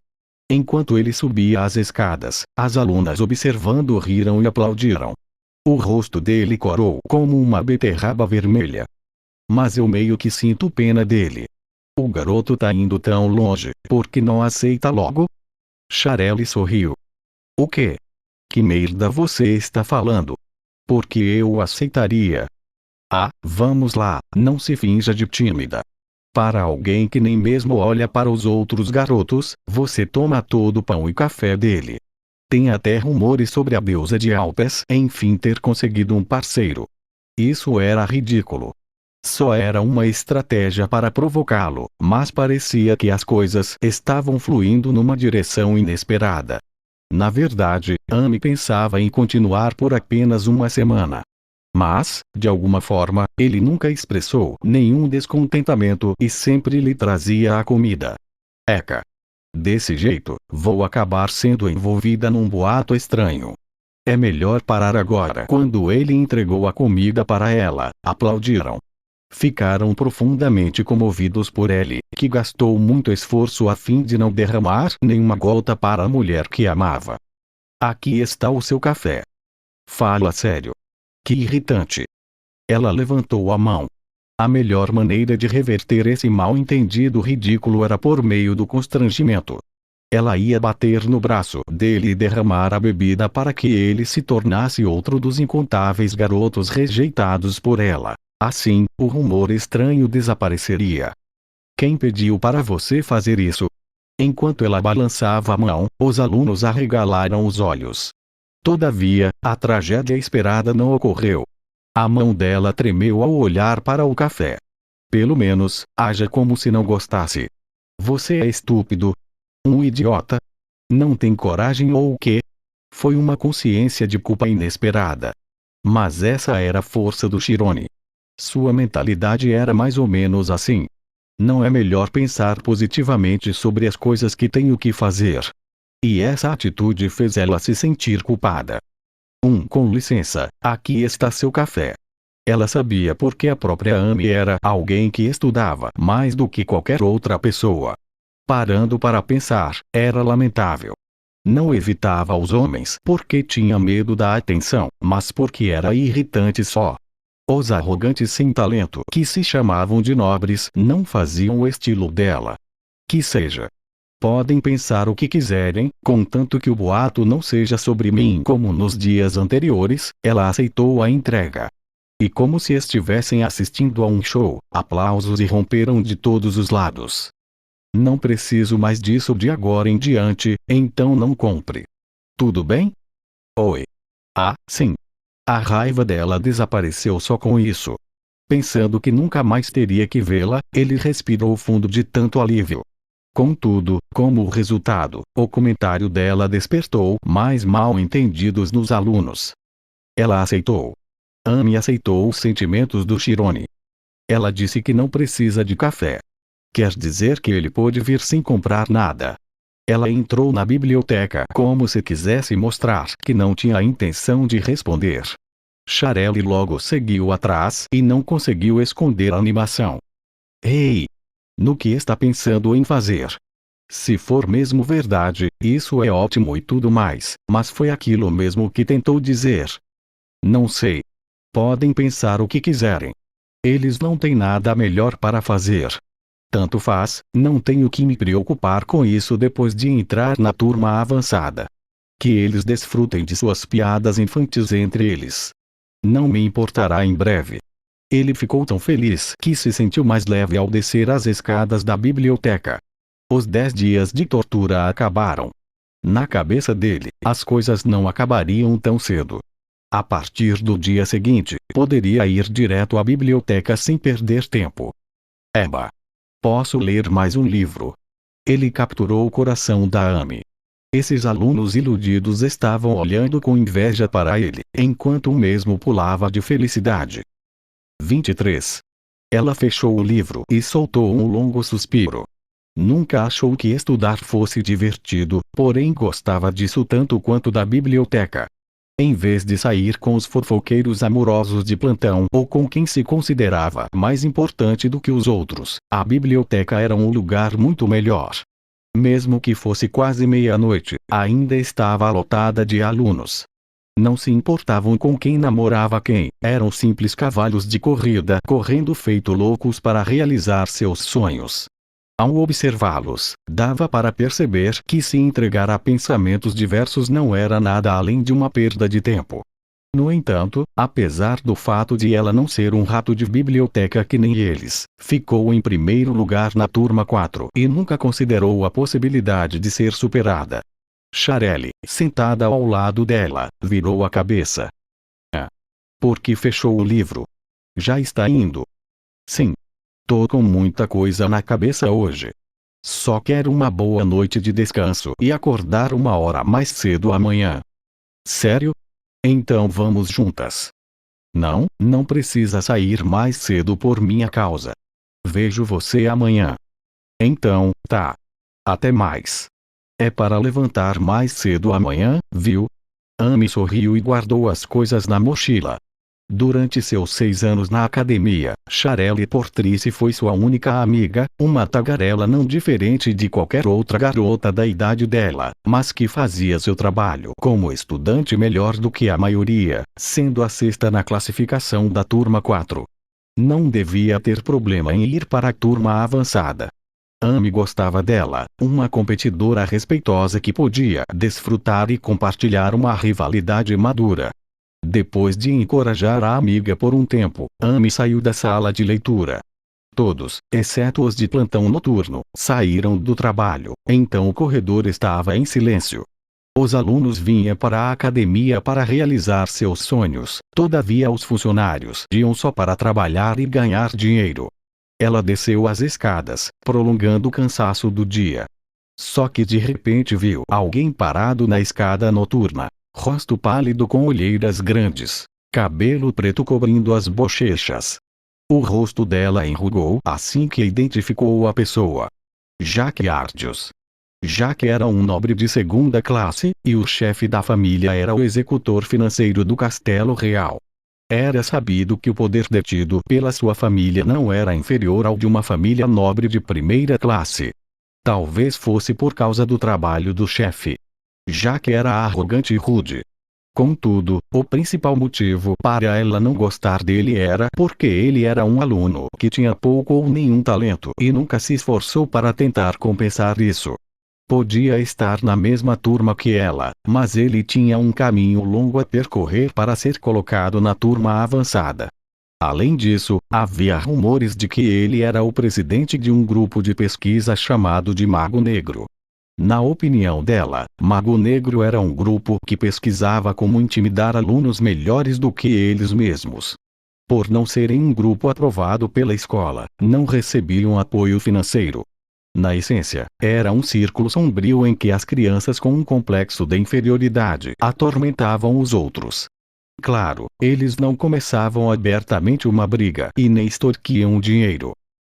Enquanto ele subia as escadas, as alunas observando riram e aplaudiram. O rosto dele corou como uma beterraba vermelha. Mas eu meio que sinto pena dele. O garoto tá indo tão longe, por que não aceita logo? Charelle sorriu. O quê? Que merda você está falando? Porque eu aceitaria. Ah, vamos lá, não se finja de tímida. Para alguém que nem mesmo olha para os outros garotos, você toma todo o pão e café dele. Tem até rumores sobre a deusa de Alpes enfim ter conseguido um parceiro. Isso era ridículo. Só era uma estratégia para provocá-lo, mas parecia que as coisas estavam fluindo numa direção inesperada. Na verdade, Amy pensava em continuar por apenas uma semana. Mas, de alguma forma, ele nunca expressou nenhum descontentamento e sempre lhe trazia a comida. Eca! Desse jeito, vou acabar sendo envolvida num boato estranho. É melhor parar agora. Quando ele entregou a comida para ela, aplaudiram. Ficaram profundamente comovidos por ele, que gastou muito esforço a fim de não derramar nenhuma gota para a mulher que amava. Aqui está o seu café. Fala sério. Que irritante. Ela levantou a mão. A melhor maneira de reverter esse mal-entendido ridículo era por meio do constrangimento. Ela ia bater no braço dele e derramar a bebida para que ele se tornasse outro dos incontáveis garotos rejeitados por ela. Assim, o rumor estranho desapareceria. Quem pediu para você fazer isso? Enquanto ela balançava a mão, os alunos arregalaram os olhos. Todavia, a tragédia esperada não ocorreu. A mão dela tremeu ao olhar para o café. Pelo menos, haja como se não gostasse. Você é estúpido. Um idiota. Não tem coragem ou o quê? Foi uma consciência de culpa inesperada. Mas essa era a força do Chirone. Sua mentalidade era mais ou menos assim. Não é melhor pensar positivamente sobre as coisas que tenho que fazer. E essa atitude fez ela se sentir culpada. Com licença, aqui está seu café. Ela sabia porque a própria Amy era alguém que estudava mais do que qualquer outra pessoa. Parando para pensar, era lamentável. Não evitava os homens porque tinha medo da atenção, mas porque era irritante só. Os arrogantes sem talento que se chamavam de nobres não faziam o estilo dela. Que seja. Podem pensar o que quiserem, contanto que o boato não seja sobre mim como nos dias anteriores, ela aceitou a entrega. E como se estivessem assistindo a um show, aplausos irromperam de todos os lados. Não preciso mais disso de agora em diante, então não compre. Tudo bem? Oi. Ah, sim. A raiva dela desapareceu só com isso. Pensando que nunca mais teria que vê-la, ele respirou fundo de tanto alívio. Contudo, como resultado, o comentário dela despertou mais mal-entendidos nos alunos. Ela aceitou. Amy aceitou os sentimentos do Chirone. Ela disse que não precisa de café. Quer dizer que ele pôde vir sem comprar nada. Ela entrou na biblioteca como se quisesse mostrar que não tinha a intenção de responder. Charelle logo seguiu atrás e não conseguiu esconder a animação. Ei! No que está pensando em fazer? Se for mesmo verdade, isso é ótimo e tudo mais, mas foi aquilo mesmo que tentou dizer. Não sei. Podem pensar o que quiserem. Eles não têm nada melhor para fazer. Tanto faz, não tenho que me preocupar com isso depois de entrar na turma avançada. Que eles desfrutem de suas piadas infantis entre eles. Não me importará em breve. Ele ficou tão feliz que se sentiu mais leve ao descer as escadas da biblioteca. Os 10 dias de tortura acabaram. Na cabeça dele, as coisas não acabariam tão cedo. A partir do dia seguinte, poderia ir direto à biblioteca sem perder tempo. Eba! Posso ler mais um livro. Ele capturou o coração da Amy. Esses alunos iludidos estavam olhando com inveja para ele, enquanto o mesmo pulava de felicidade. 23. Ela fechou o livro e soltou um longo suspiro. Nunca achou que estudar fosse divertido, porém gostava disso tanto quanto da biblioteca. Em vez de sair com os fofoqueiros amorosos de plantão ou com quem se considerava mais importante do que os outros, a biblioteca era um lugar muito melhor. Mesmo que fosse quase meia-noite, ainda estava lotada de alunos. Não se importavam com quem namorava quem, eram simples cavalos de corrida correndo feito loucos para realizar seus sonhos. Ao observá-los, dava para perceber que se entregar a pensamentos diversos não era nada além de uma perda de tempo. No entanto, apesar do fato de ela não ser um rato de biblioteca que nem eles, ficou em primeiro lugar na turma 4 e nunca considerou a possibilidade de ser superada. Charelle, sentada ao lado dela, virou a cabeça. Por que fechou o livro? Já está indo? Sim. Tô com muita coisa na cabeça hoje. Só quero uma boa noite de descanso e acordar 1 hora mais cedo amanhã. Sério? Então vamos juntas. Não, não precisa sair mais cedo por minha causa. Vejo você amanhã. Então, tá. Até mais. É para levantar mais cedo amanhã, viu? Amy sorriu e guardou as coisas na mochila. Durante seus 6 anos na academia, Charelle Portrice foi sua única amiga, uma tagarela não diferente de qualquer outra garota da idade dela, mas que fazia seu trabalho como estudante melhor do que a maioria, sendo a 6ª na classificação da turma 4. Não devia ter problema em ir para a turma avançada. Amy gostava dela, uma competidora respeitosa que podia desfrutar e compartilhar uma rivalidade madura. Depois de encorajar a amiga por um tempo, Amy saiu da sala de leitura. Todos, exceto os de plantão noturno, saíram do trabalho, então o corredor estava em silêncio. Os alunos vinham para a academia para realizar seus sonhos, todavia os funcionários iam só para trabalhar e ganhar dinheiro. Ela desceu as escadas, prolongando o cansaço do dia. Só que de repente viu alguém parado na escada noturna. Rosto pálido com olheiras grandes, cabelo preto cobrindo as bochechas. O rosto dela enrugou assim que identificou a pessoa. Jacques Ardios. Jacques era um nobre de 2ª classe, e o chefe da família era o executor financeiro do Castelo Real. Era sabido que o poder detido pela sua família não era inferior ao de uma família nobre de 1ª classe. Talvez fosse por causa do trabalho do chefe. Jacques era arrogante e rude. Contudo, o principal motivo para ela não gostar dele era porque ele era um aluno que tinha pouco ou nenhum talento e nunca se esforçou para tentar compensar isso. Podia estar na mesma turma que ela, mas ele tinha um caminho longo a percorrer para ser colocado na turma avançada. Além disso, havia rumores de que ele era o presidente de um grupo de pesquisa chamado de Mago Negro. Na opinião dela, Mago Negro era um grupo que pesquisava como intimidar alunos melhores do que eles mesmos. Por não serem um grupo aprovado pela escola, não recebiam apoio financeiro. Na essência, era um círculo sombrio em que as crianças com um complexo de inferioridade atormentavam os outros. Claro, eles não começavam abertamente uma briga e nem extorquiam dinheiro.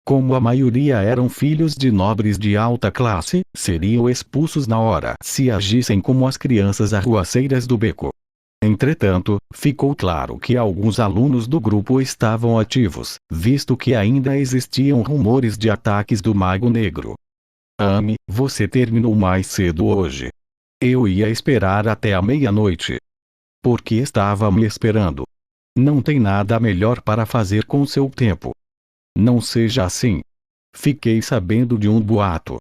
Como a maioria eram filhos de nobres de alta classe, seriam expulsos na hora se agissem como as crianças arruaceiras do beco. Entretanto, ficou claro que alguns alunos do grupo estavam ativos, visto que ainda existiam rumores de ataques do Mago Negro. Amy, você terminou mais cedo hoje. Eu ia esperar até a meia-noite. Porque estava me esperando. Não tem nada melhor para fazer com seu tempo. Não seja assim. Fiquei sabendo de um boato.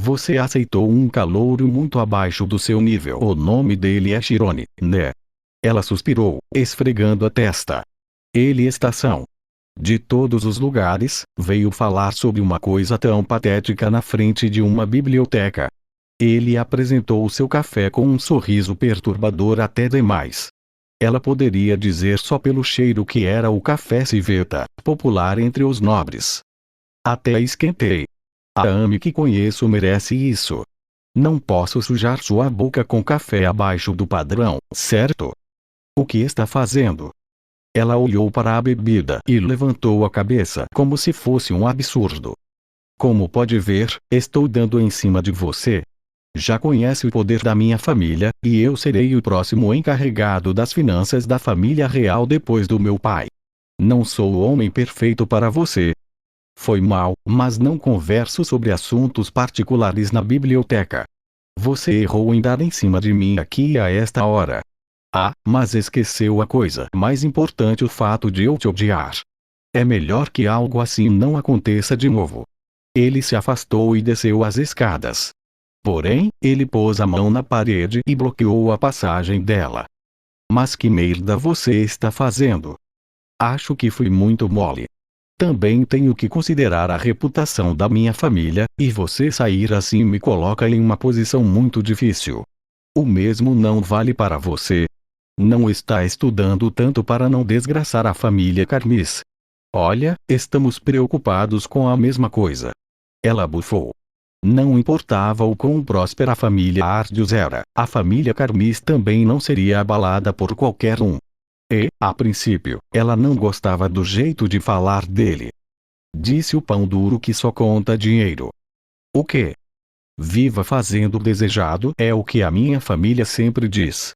Você aceitou um calouro muito abaixo do seu nível. O nome dele é Chirone, né? Ela suspirou, esfregando a testa. Ele estação. De todos os lugares, veio falar sobre uma coisa tão patética na frente de uma biblioteca. Ele apresentou seu café com um sorriso perturbador até demais. Ela poderia dizer só pelo cheiro que era o café civeta, popular entre os nobres. Até esquentei. A Amy que conheço merece isso. Não posso sujar sua boca com café abaixo do padrão, certo? O que está fazendo? Ela olhou para a bebida e levantou a cabeça como se fosse um absurdo. Como pode ver, estou dando em cima de você. Já conhece o poder da minha família, e eu serei o próximo encarregado das finanças da família real depois do meu pai. Não sou o homem perfeito para você. Foi mal, mas não converso sobre assuntos particulares na biblioteca. Você errou em dar em cima de mim aqui a esta hora. Ah, mas esqueceu a coisa mais importante, o fato de eu te odiar. É melhor que algo assim não aconteça de novo. Ele se afastou e desceu as escadas. Porém, ele pôs a mão na parede e bloqueou a passagem dela. Mas que merda você está fazendo? Acho que fui muito mole. Também tenho que considerar a reputação da minha família, e você sair assim me coloca em uma posição muito difícil. O mesmo não vale para você. Não está estudando tanto para não desgraçar a família Carmis. Olha, estamos preocupados com a mesma coisa. Ela bufou. Não importava o quão próspera a família Ardius era, a família Carmis também não seria abalada por qualquer um. E, a princípio, ela não gostava do jeito de falar dele. Disse o pão duro que só conta dinheiro. O quê? Viva fazendo o desejado é o que a minha família sempre diz.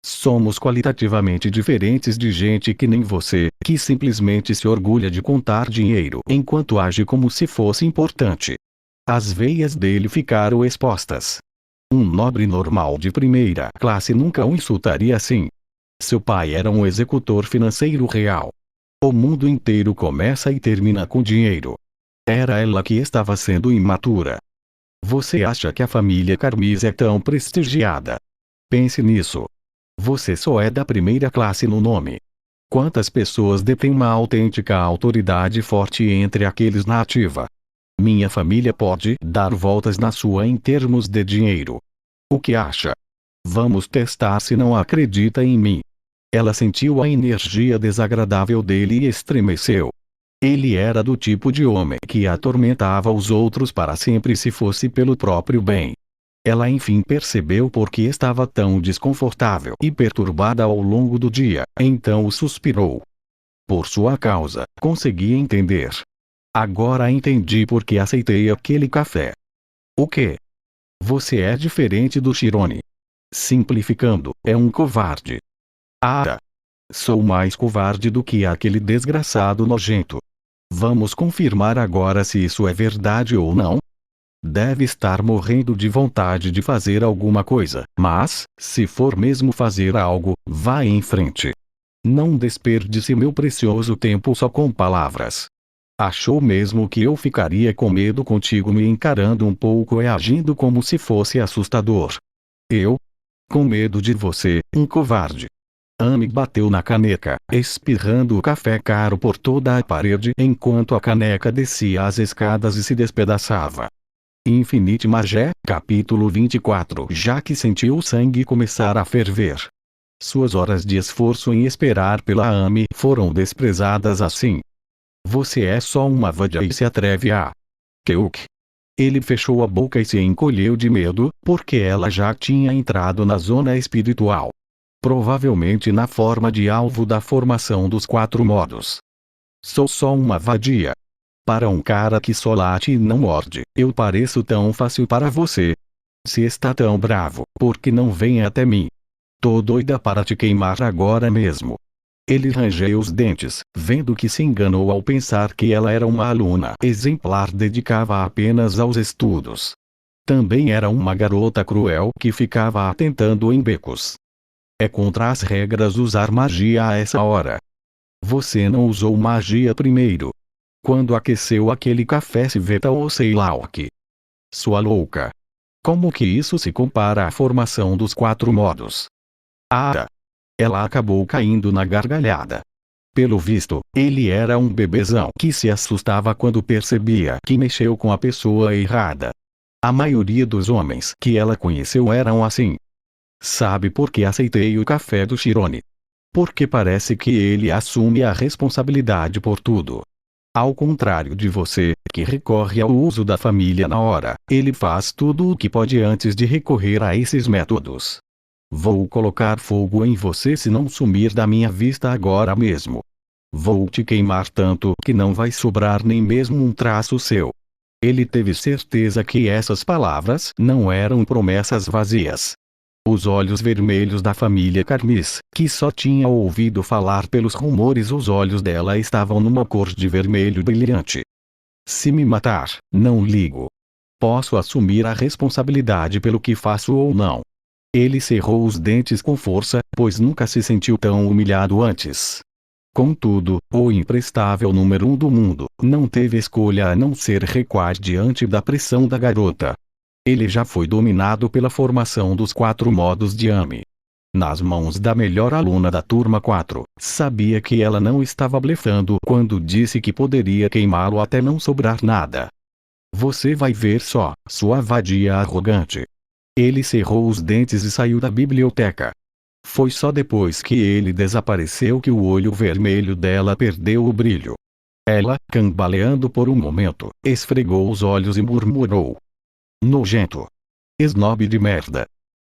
Somos qualitativamente diferentes de gente que nem você, que simplesmente se orgulha de contar dinheiro enquanto age como se fosse importante. As veias dele ficaram expostas. Um nobre normal de primeira classe nunca o insultaria assim. Seu pai era um executor financeiro real. O mundo inteiro começa e termina com dinheiro. Era ela que estava sendo imatura. Você acha que a família Carmis é tão prestigiada? Pense nisso. Você só é da primeira classe no nome. Quantas pessoas detêm uma autêntica autoridade forte entre aqueles na ativa? Minha família pode dar voltas na sua em termos de dinheiro. O que acha? Vamos testar se não acredita em mim. Ela sentiu a energia desagradável dele e estremeceu. Ele era do tipo de homem que atormentava os outros para sempre se fosse pelo próprio bem. Ela enfim percebeu por que estava tão desconfortável e perturbada ao longo do dia, então suspirou. Por sua causa, consegui entender. Agora entendi por que aceitei aquele café. O quê? Você é diferente do Chirone. Simplificando, é um covarde. Ah! Sou mais covarde do que aquele desgraçado nojento. Vamos confirmar agora se isso é verdade ou não? Deve estar morrendo de vontade de fazer alguma coisa, mas, se for mesmo fazer algo, vá em frente. Não desperdice meu precioso tempo só com palavras. Achou mesmo que eu ficaria com medo contigo me encarando um pouco e agindo como se fosse assustador? Eu? Com medo de você, um covarde. Amy bateu na caneca, espirrando o café caro por toda a parede enquanto a caneca descia as escadas e se despedaçava. Infinite Magé, capítulo 24. Já que sentiu o sangue começar a ferver. Suas horas de esforço em esperar pela Amy foram desprezadas assim. Você é só uma vadia e se atreve a... Keuk. Ele fechou a boca e se encolheu de medo, porque ela já tinha entrado na zona espiritual. Provavelmente na forma de alvo da formação dos 4 modos. Sou só uma vadia. Para um cara que só late e não morde, eu pareço tão fácil para você. Se está tão bravo, por que não vem até mim? Tô doida para te queimar agora mesmo. Ele rangeu os dentes, vendo que se enganou ao pensar que ela era uma aluna exemplar dedicada apenas aos estudos. Também era uma garota cruel que ficava atentando em becos. É contra as regras usar magia a essa hora. Você não usou magia primeiro. Quando aqueceu aquele café civeta ou sei lá o que. Sua louca. Como que isso se compara à formação dos 4 modos? Ah! Ela acabou caindo na gargalhada. Pelo visto, ele era um bebezão que se assustava quando percebia que mexeu com a pessoa errada. A maioria dos homens que ela conheceu eram assim. Sabe por que aceitei o café do Chirone? Porque parece que ele assume a responsabilidade por tudo. Ao contrário de você, que recorre ao uso da família na hora, ele faz tudo o que pode antes de recorrer a esses métodos. Vou colocar fogo em você se não sumir da minha vista agora mesmo. Vou te queimar tanto que não vai sobrar nem mesmo um traço seu. Ele teve certeza que essas palavras não eram promessas vazias. Os olhos vermelhos da família Carmis, que só tinha ouvido falar pelos rumores, os olhos dela estavam numa cor de vermelho brilhante. Se me matar, não ligo. Posso assumir a responsabilidade pelo que faço ou não. Ele cerrou os dentes com força, pois nunca se sentiu tão humilhado antes. Contudo, o imprestável número 1 do mundo não teve escolha a não ser recuar diante da pressão da garota. Ele já foi dominado pela formação dos 4 modos de Ame. Nas mãos da melhor aluna da turma 4, sabia que ela não estava blefando quando disse que poderia queimá-lo até não sobrar nada. Você vai ver só, sua vadia arrogante. Ele cerrou os dentes e saiu da biblioteca. Foi só depois que ele desapareceu que o olho vermelho dela perdeu o brilho. Ela, cambaleando por um momento, esfregou os olhos e murmurou: nojento. Esnobe de merda.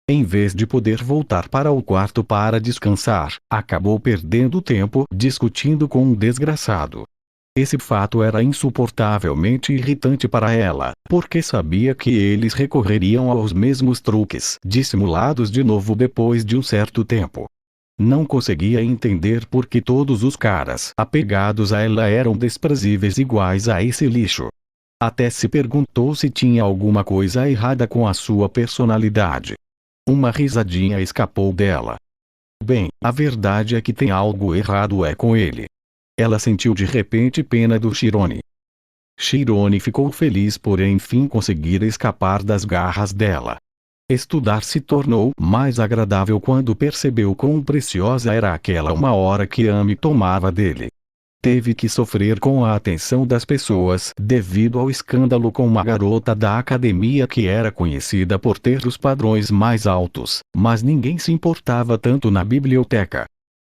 Em vez de poder voltar para o quarto para descansar, acabou perdendo tempo discutindo com um desgraçado. Esse fato era insuportavelmente irritante para ela, porque sabia que eles recorreriam aos mesmos truques dissimulados de novo depois de um certo tempo. Não conseguia entender por que todos os caras apegados a ela eram desprezíveis iguais a esse lixo. Até se perguntou se tinha alguma coisa errada com a sua personalidade. Uma risadinha escapou dela. Bem, a verdade é que tem algo errado com ele. Ela sentiu de repente pena do Chirone. Chirone ficou feliz por enfim conseguir escapar das garras dela. Estudar se tornou mais agradável quando percebeu quão preciosa era aquela 1 hora que Ame tomava dele. Teve que sofrer com a atenção das pessoas devido ao escândalo com uma garota da academia que era conhecida por ter os padrões mais altos, mas ninguém se importava tanto na biblioteca.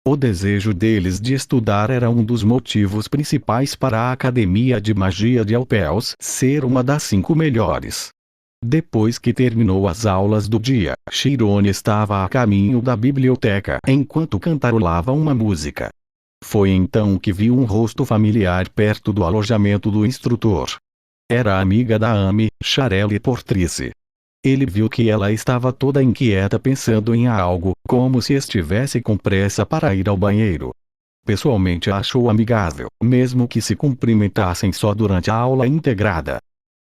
O desejo deles de estudar era um dos motivos principais para a Academia de Magia de Alpels ser uma das 5 melhores. Depois que terminou as aulas do dia, Chirone estava a caminho da biblioteca enquanto cantarolava uma música. Foi então que viu um rosto familiar perto do alojamento do instrutor. Era a amiga da Ame, Charelle Portrice. Ele viu que ela estava toda inquieta pensando em algo, como se estivesse com pressa para ir ao banheiro. Pessoalmente a achou amigável, mesmo que se cumprimentassem só durante a aula integrada.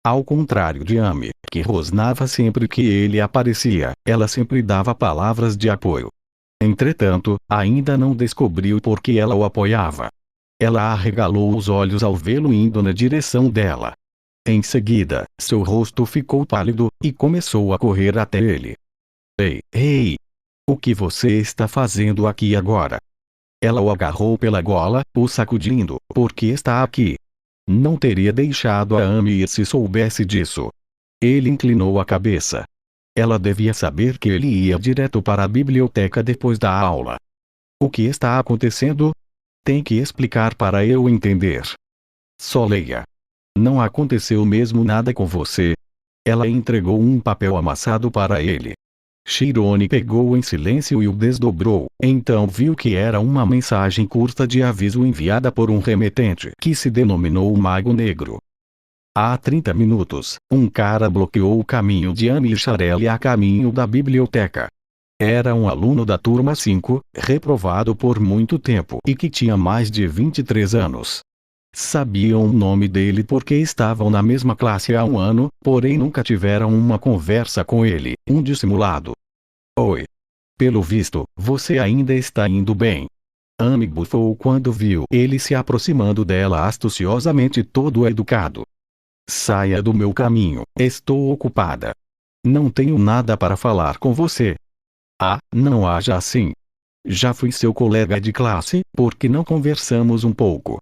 Ao contrário de Ame, que rosnava sempre que ele aparecia, ela sempre dava palavras de apoio. Entretanto, ainda não descobriu por que ela o apoiava. Ela arregalou os olhos ao vê-lo indo na direção dela. Em seguida, seu rosto ficou pálido, e começou a correr até ele. Ei, ei! O que você está fazendo aqui agora? Ela o agarrou pela gola, o sacudindo. Por que está aqui? Não teria deixado a Ame ir se soubesse disso. Ele inclinou a cabeça. Ela devia saber que ele ia direto para a biblioteca depois da aula. O que está acontecendo? Tem que explicar para eu entender. Só leia. Não aconteceu mesmo nada com você, Ela entregou um papel amassado para ele. Chirone pegou em silêncio e o desdobrou. Então viu que era uma mensagem curta de aviso enviada por um remetente que se denominou o Mago Negro. Há 30 minutos, um cara bloqueou o caminho de Amy e Charelle a caminho da biblioteca. Era um aluno da turma 5, reprovado por muito tempo e que tinha mais de 23 anos. Sabiam o nome dele porque estavam na mesma classe há um ano, porém nunca tiveram uma conversa com ele, um dissimulado. Oi. Pelo visto, você ainda está indo bem. Amy bufou quando viu ele se aproximando dela astuciosamente, todo educado. Saia do meu caminho, estou ocupada. Não tenho nada para falar com você. Ah, não haja assim. Já fui seu colega de classe, por que não conversamos um pouco?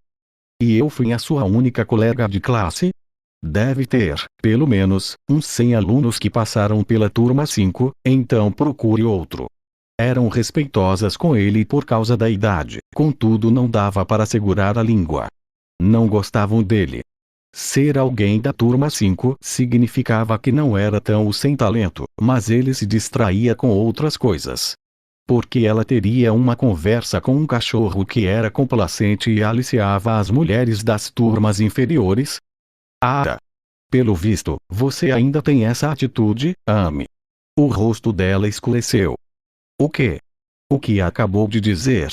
E eu fui a sua única colega de classe? Deve ter, pelo menos, uns 100 alunos que passaram pela turma 5, então procure outro. Eram respeitosas com ele por causa da idade, contudo não dava para segurar a língua. Não gostavam dele. Ser alguém da turma 5 significava que não era tão sem talento, mas ele se distraía com outras coisas. Porque ela teria uma conversa com um cachorro que era complacente e aliciava as mulheres das turmas inferiores? Ah! Pelo visto, você ainda tem essa atitude, Amy. O rosto dela escureceu. O quê? O que acabou de dizer?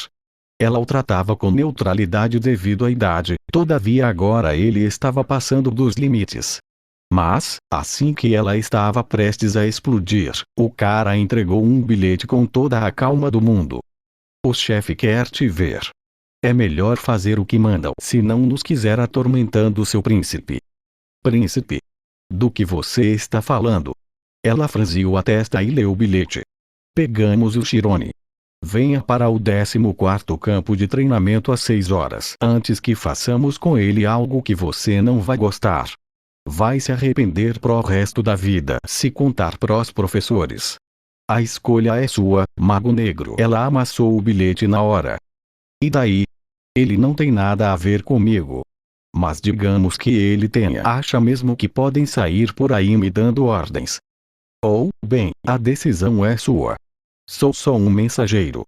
Ela o tratava com neutralidade devido à idade, todavia agora ele estava passando dos limites. Mas, assim que ela estava prestes a explodir, o cara entregou um bilhete com toda a calma do mundo. O chefe quer te ver. É melhor fazer o que mandam se não nos quiser atormentando seu príncipe. Príncipe? Do que você está falando? Ela franziu a testa e leu o bilhete. Pegamos o Chirone. Venha para o 14º campo de treinamento às 6 horas antes que façamos com ele algo que você não vai gostar. Vai se arrepender pro resto da vida se contar pros professores. A escolha é sua, Mago Negro. Ela amassou o bilhete na hora. E daí? Ele não tem nada a ver comigo. Mas digamos que ele tenha. Acha mesmo que podem sair por aí me dando ordens? Ou, bem, a decisão é sua. Sou só um mensageiro.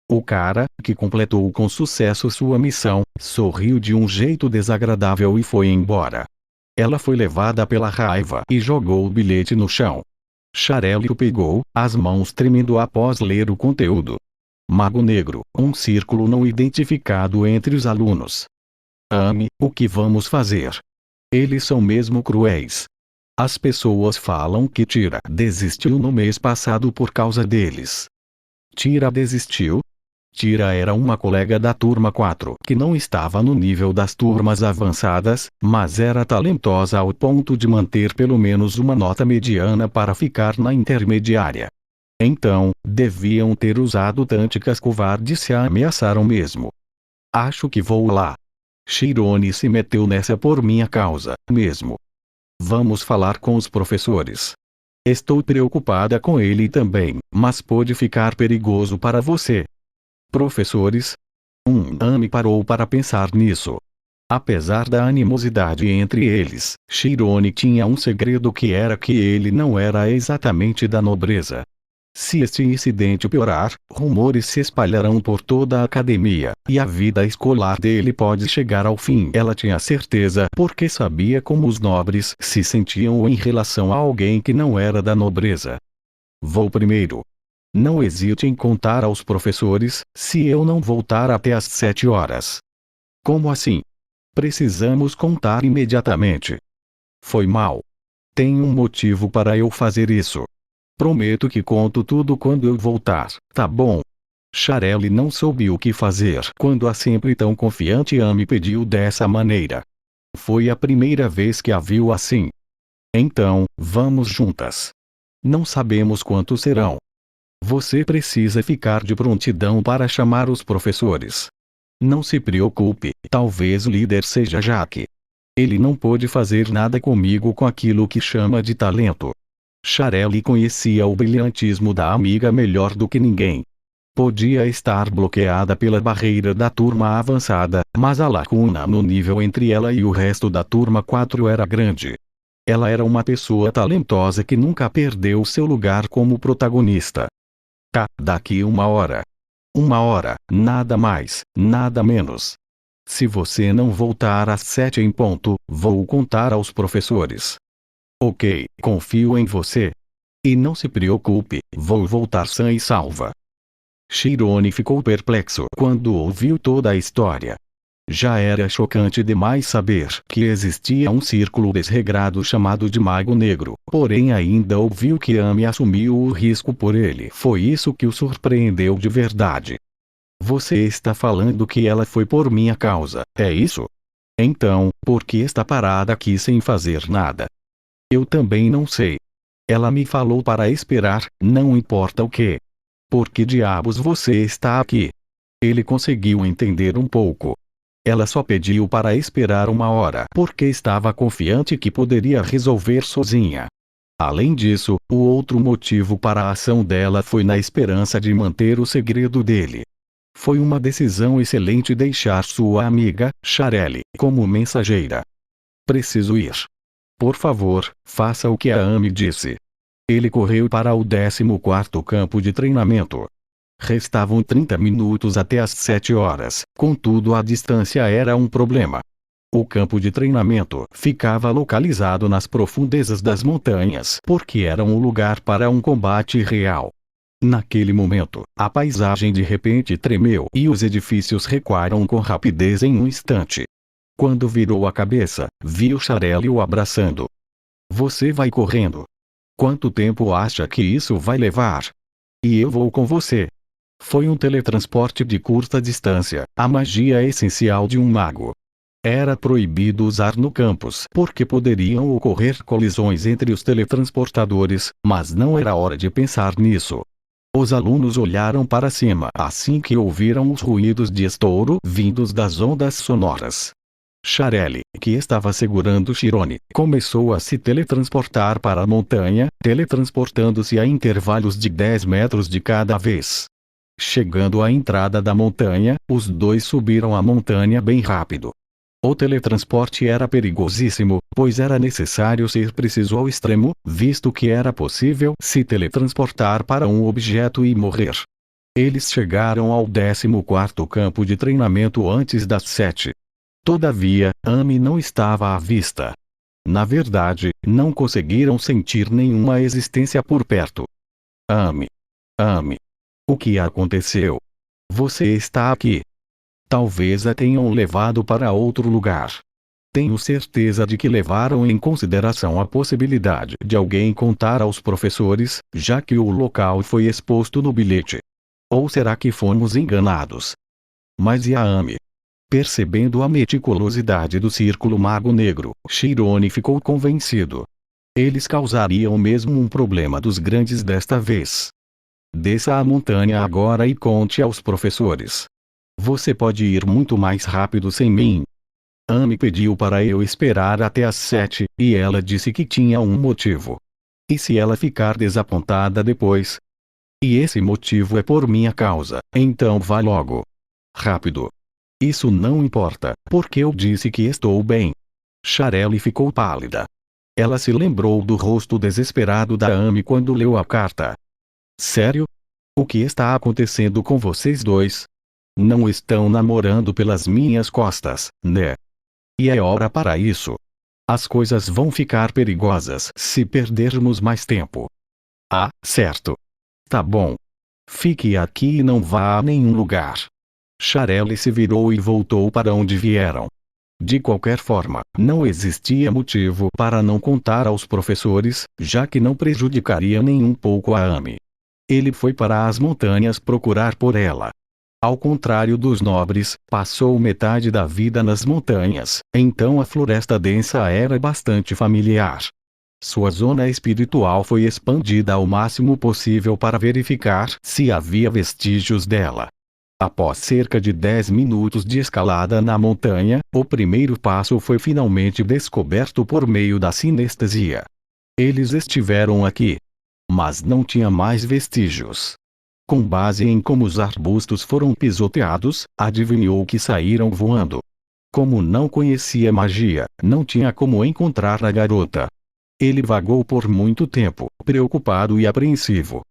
O cara, que completou com sucesso sua missão, sorriu de um jeito desagradável e foi embora. Ela foi levada pela raiva e jogou o bilhete no chão. Charelle o pegou, as mãos tremendo após ler o conteúdo. Mago Negro, um círculo não identificado entre os alunos. Amy, o que vamos fazer? Eles são mesmo cruéis. As pessoas falam que Tira desistiu no mês passado por causa deles. Tira desistiu? Tira era uma colega da turma 4 que não estava no nível das turmas avançadas, mas era talentosa ao ponto de manter pelo menos uma nota mediana para ficar na intermediária. Então, deviam ter usado táticas covardes e a ameaçaram mesmo. Acho que vou lá. Chirone se meteu nessa por minha causa, mesmo. Vamos falar com os professores. Estou preocupada com ele também, mas pode ficar perigoso para você. Professores? Amy parou para pensar nisso. Apesar da animosidade entre eles, Chirone tinha um segredo que era que ele não era exatamente da nobreza. Se este incidente piorar, rumores se espalharão por toda a academia, e a vida escolar dele pode chegar ao fim. Ela tinha certeza porque sabia como os nobres se sentiam em relação a alguém que não era da nobreza. Vou primeiro. Não hesite em contar aos professores, se eu não voltar até às 7 horas. Como assim? Precisamos contar imediatamente. Foi mal. Tem um motivo para eu fazer isso. Prometo que conto tudo quando eu voltar, tá bom? Charelle não soube o que fazer quando a sempre tão confiante Amy pediu dessa maneira. Foi a primeira vez que a viu assim. Então, vamos juntas. Não sabemos quantos serão. Você precisa ficar de prontidão para chamar os professores. Não se preocupe, talvez o líder seja Jack. Ele não pôde fazer nada comigo com aquilo que chama de talento. Charelle conhecia o brilhantismo da amiga melhor do que ninguém. Podia estar bloqueada pela barreira da turma avançada, mas a lacuna no nível entre ela e o resto da turma 4 era grande. Ela era uma pessoa talentosa que nunca perdeu seu lugar como protagonista. Tá, daqui 1 hora. 1 hora, nada mais, nada menos. Se você não voltar às 7 em ponto, vou contar aos professores. Ok, confio em você. E não se preocupe, vou voltar sã e salva. Chirone ficou perplexo quando ouviu toda a história. Já era chocante demais saber que existia um círculo desregrado chamado de Mago Negro, porém ainda ouviu que Amy assumiu o risco por ele. Foi isso que o surpreendeu de verdade. Você está falando que ela foi por minha causa, é isso? Então, por que está parada aqui sem fazer nada? Eu também não sei. Ela me falou para esperar, não importa o que. Por que diabos você está aqui? Ele conseguiu entender um pouco. Ela só pediu para esperar 1 hora porque estava confiante que poderia resolver sozinha. Além disso, o outro motivo para a ação dela foi na esperança de manter o segredo dele. Foi uma decisão excelente deixar sua amiga, Charelle, como mensageira. Preciso ir. Por favor, faça o que a Amy disse. Ele correu para o 14º campo de treinamento. Restavam 30 minutos até as 7 horas, contudo a distância era um problema. O campo de treinamento ficava localizado nas profundezas das montanhas porque era um lugar para um combate real. Naquele momento, a paisagem de repente tremeu e os edifícios recuaram com rapidez em um instante. Quando virou a cabeça, viu Charelle o abraçando. Você vai correndo. Quanto tempo acha que isso vai levar? E eu vou com você. Foi um teletransporte de curta distância, a magia essencial de um mago. Era proibido usar no campus porque poderiam ocorrer colisões entre os teletransportadores, mas não era hora de pensar nisso. Os alunos olharam para cima assim que ouviram os ruídos de estouro vindos das ondas sonoras. Charelle, que estava segurando Chirone, começou a se teletransportar para a montanha, teletransportando-se a intervalos de 10 metros de cada vez. Chegando à entrada da montanha, os dois subiram a montanha bem rápido. O teletransporte era perigosíssimo, pois era necessário ser preciso ao extremo, visto que era possível se teletransportar para um objeto e morrer. Eles chegaram ao 14º campo de treinamento antes das 7. Todavia, Amy não estava à vista. Na verdade, não conseguiram sentir nenhuma existência por perto. Amy. Amy. O que aconteceu? Você está aqui. Talvez a tenham levado para outro lugar. Tenho certeza de que levaram em consideração a possibilidade de alguém contar aos professores, já que o local foi exposto no bilhete. Ou será que fomos enganados? Mas e a Amy? Percebendo a meticulosidade do Círculo Mago Negro, Chirone ficou convencido. Eles causariam mesmo um problema dos grandes desta vez. Desça a montanha agora e conte aos professores. Você pode ir muito mais rápido sem mim. Amy pediu para eu esperar até às 7, e ela disse que tinha um motivo. E se ela ficar desapontada depois? E esse motivo é por minha causa, então vá logo. Rápido. Isso não importa, porque eu disse que estou bem. Charelle ficou pálida. Ela se lembrou do rosto desesperado da Amy quando leu a carta. Sério? O que está acontecendo com vocês dois? Não estão namorando pelas minhas costas, né? E é hora para isso. As coisas vão ficar perigosas se perdermos mais tempo. Ah, certo. Tá bom. Fique aqui e não vá a nenhum lugar. Charelle se virou e voltou para onde vieram. De qualquer forma, não existia motivo para não contar aos professores, já que não prejudicaria nem um pouco a Amy. Ele foi para as montanhas procurar por ela. Ao contrário dos nobres, passou metade da vida nas montanhas, então a floresta densa era bastante familiar. Sua zona espiritual foi expandida ao máximo possível para verificar se havia vestígios dela. Após cerca de 10 minutos de escalada na montanha, o primeiro passo foi finalmente descoberto por meio da sinestesia. Eles estiveram aqui. Mas não tinha mais vestígios. Com base em como os arbustos foram pisoteados, adivinhou que saíram voando. Como não conhecia magia, não tinha como encontrar a garota. Ele vagou por muito tempo, preocupado e apreensivo.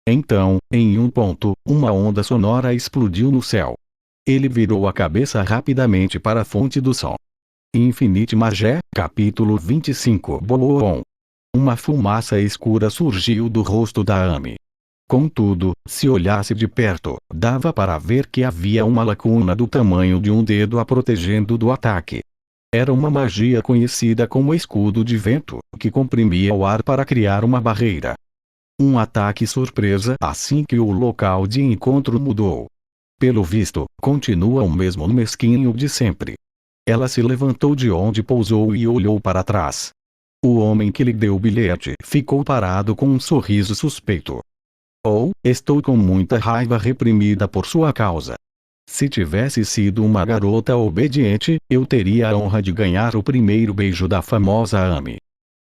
Então, em um ponto, uma onda sonora explodiu no céu. Ele virou a cabeça rapidamente para a fonte do som. Infinite Magé, capítulo 25. Boom! Uma fumaça escura surgiu do rosto da Amy. Contudo, se olhasse de perto, dava para ver que havia uma lacuna do tamanho de um dedo a protegendo do ataque. Era uma magia conhecida como escudo de vento, que comprimia o ar para criar uma barreira. Um ataque surpresa assim que o local de encontro mudou. Pelo visto, continua o mesmo mesquinho de sempre. Ela se levantou de onde pousou e olhou para trás. O homem que lhe deu o bilhete ficou parado com um sorriso suspeito. Estou com muita raiva reprimida por sua causa. Se tivesse sido uma garota obediente, eu teria a honra de ganhar o primeiro beijo da famosa Amy.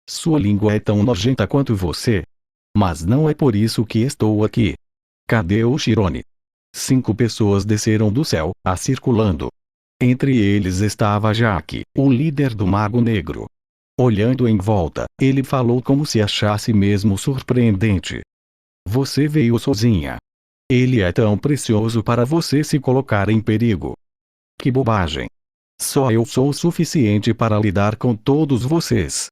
Sua língua é tão nojenta quanto você. Mas não é por isso que estou aqui. Cadê o Chirone? 5 pessoas desceram do céu, circulando. Entre eles estava Jack, o líder do Mago Negro. Olhando em volta, ele falou como se achasse mesmo surpreendente. Você veio sozinha. Ele é tão precioso para você se colocar em perigo. Que bobagem. Só eu sou o suficiente para lidar com todos vocês.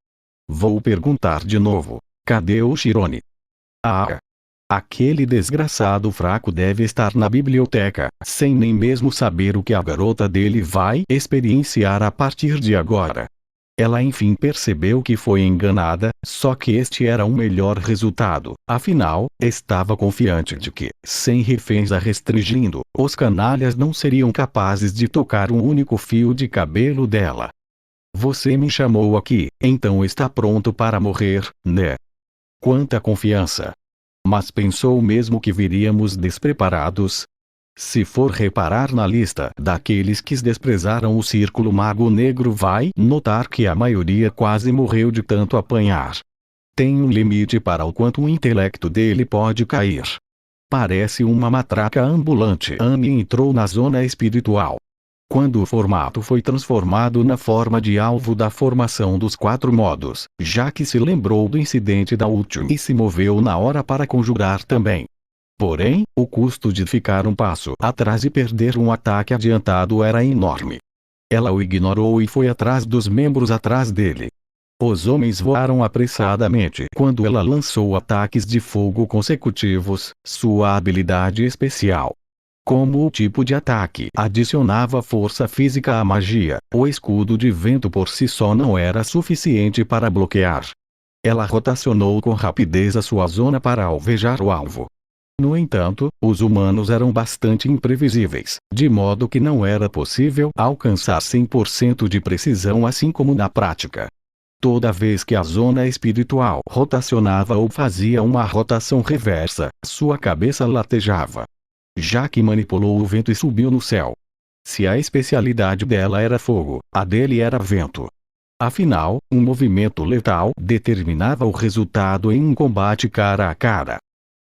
Vou perguntar de novo. Cadê o Chirone? Aquele desgraçado fraco deve estar na biblioteca, sem nem mesmo saber o que a garota dele vai experienciar a partir de agora. Ela enfim percebeu que foi enganada, só que este era um melhor resultado. Afinal, estava confiante de que, sem reféns a restringindo, os canalhas não seriam capazes de tocar um único fio de cabelo dela. Você me chamou aqui, então está pronto para morrer, né? Quanta confiança! Mas pensou mesmo que viríamos despreparados? Se for reparar na lista daqueles que desprezaram o Círculo Mago Negro, vai notar que a maioria quase morreu de tanto apanhar. Tem um limite para o quanto o intelecto dele pode cair. Parece uma matraca ambulante. Amy entrou na zona espiritual. Quando o formato foi transformado na forma de alvo da formação dos 4 modos, Jack se lembrou do incidente da última e se moveu na hora para conjurar também. Porém, o custo de ficar um passo atrás e perder um ataque adiantado era enorme. Ela o ignorou e foi atrás dos membros atrás dele. Os homens voaram apressadamente quando ela lançou ataques de fogo consecutivos, sua habilidade especial. Como o tipo de ataque adicionava força física à magia, o escudo de vento por si só não era suficiente para bloquear. Ela rotacionou com rapidez a sua zona para alvejar o alvo. No entanto, os humanos eram bastante imprevisíveis, de modo que não era possível alcançar 100% de precisão assim como na prática. Toda vez que a zona espiritual rotacionava ou fazia uma rotação reversa, sua cabeça latejava. Jack manipulou o vento e subiu no céu. Se a especialidade dela era fogo, a dele era vento. Afinal, um movimento letal determinava o resultado em um combate cara a cara.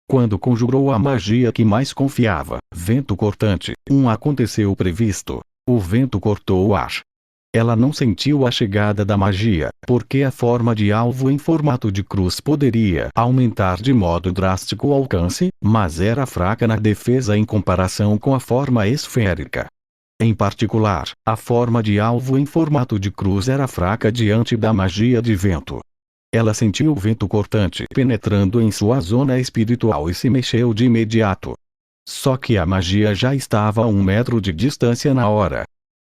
Quando conjurou a magia que mais confiava, vento cortante, aconteceu previsto. O vento cortou o ar. Ela não sentiu a chegada da magia, porque a forma de alvo em formato de cruz poderia aumentar de modo drástico o alcance, mas era fraca na defesa em comparação com a forma esférica. Em particular, a forma de alvo em formato de cruz era fraca diante da magia de vento. Ela sentiu o vento cortante penetrando em sua zona espiritual e se mexeu de imediato. Só que a magia já estava a 1 metro de distância na hora.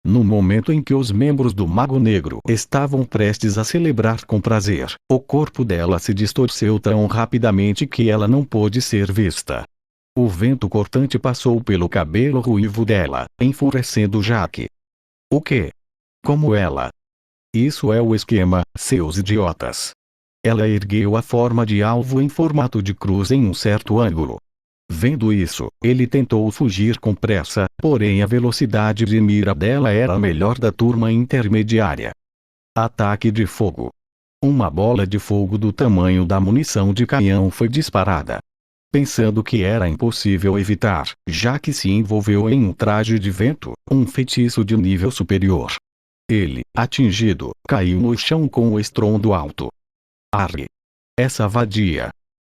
No momento em que os membros do Mago Negro estavam prestes a celebrar com prazer, o corpo dela se distorceu tão rapidamente que ela não pôde ser vista. O vento cortante passou pelo cabelo ruivo dela, enfurecendo Jack. O quê? Como ela? Isso é o esquema, seus idiotas. Ela ergueu a forma de alvo em formato de cruz em um certo ângulo. Vendo isso, ele tentou fugir com pressa, porém a velocidade de mira dela era a melhor da turma intermediária. Ataque de fogo. Uma bola de fogo do tamanho da munição de canhão foi disparada. Pensando que era impossível evitar, Jack se envolveu em um traje de vento, um feitiço de nível superior. Ele, atingido, caiu no chão com um estrondo alto. Arre! Essa vadia!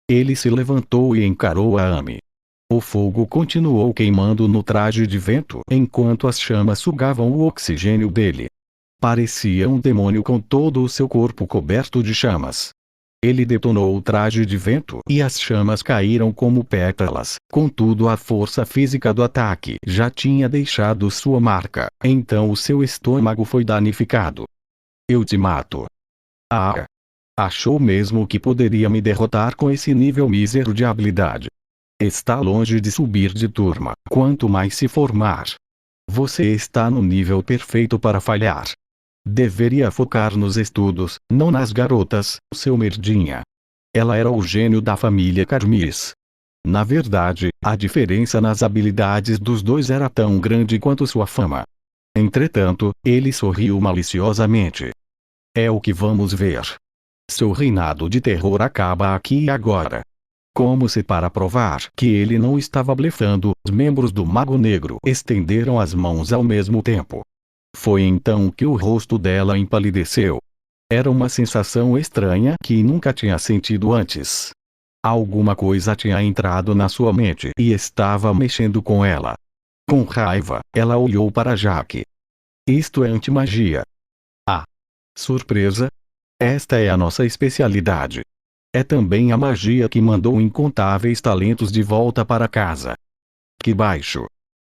Ele se levantou e encarou a Amy. O fogo continuou queimando no traje de vento enquanto as chamas sugavam o oxigênio dele. Parecia um demônio com todo o seu corpo coberto de chamas. Ele detonou o traje de vento e as chamas caíram como pétalas. Contudo, a força física do ataque já tinha deixado sua marca, então o seu estômago foi danificado. Eu te mato. Ah! Achou mesmo que poderia me derrotar com esse nível mísero de habilidade? Está longe de subir de turma, quanto mais se formar. Você está no nível perfeito para falhar. Deveria focar nos estudos, não nas garotas, seu merdinha. Ela era o gênio da família Carmis. Na verdade, a diferença nas habilidades dos dois era tão grande quanto sua fama. Entretanto, ele sorriu maliciosamente. É o que vamos ver. Seu reinado de terror acaba aqui e agora. Como se para provar que ele não estava blefando, os membros do Mago Negro estenderam as mãos ao mesmo tempo. Foi então que o rosto dela empalideceu. Era uma sensação estranha que nunca tinha sentido antes. Alguma coisa tinha entrado na sua mente e estava mexendo com ela. Com raiva, ela olhou para Jaque. Isto é antimagia. Ah! Surpresa! Esta é a nossa especialidade. É também a magia que mandou incontáveis talentos de volta para casa. Que baixo!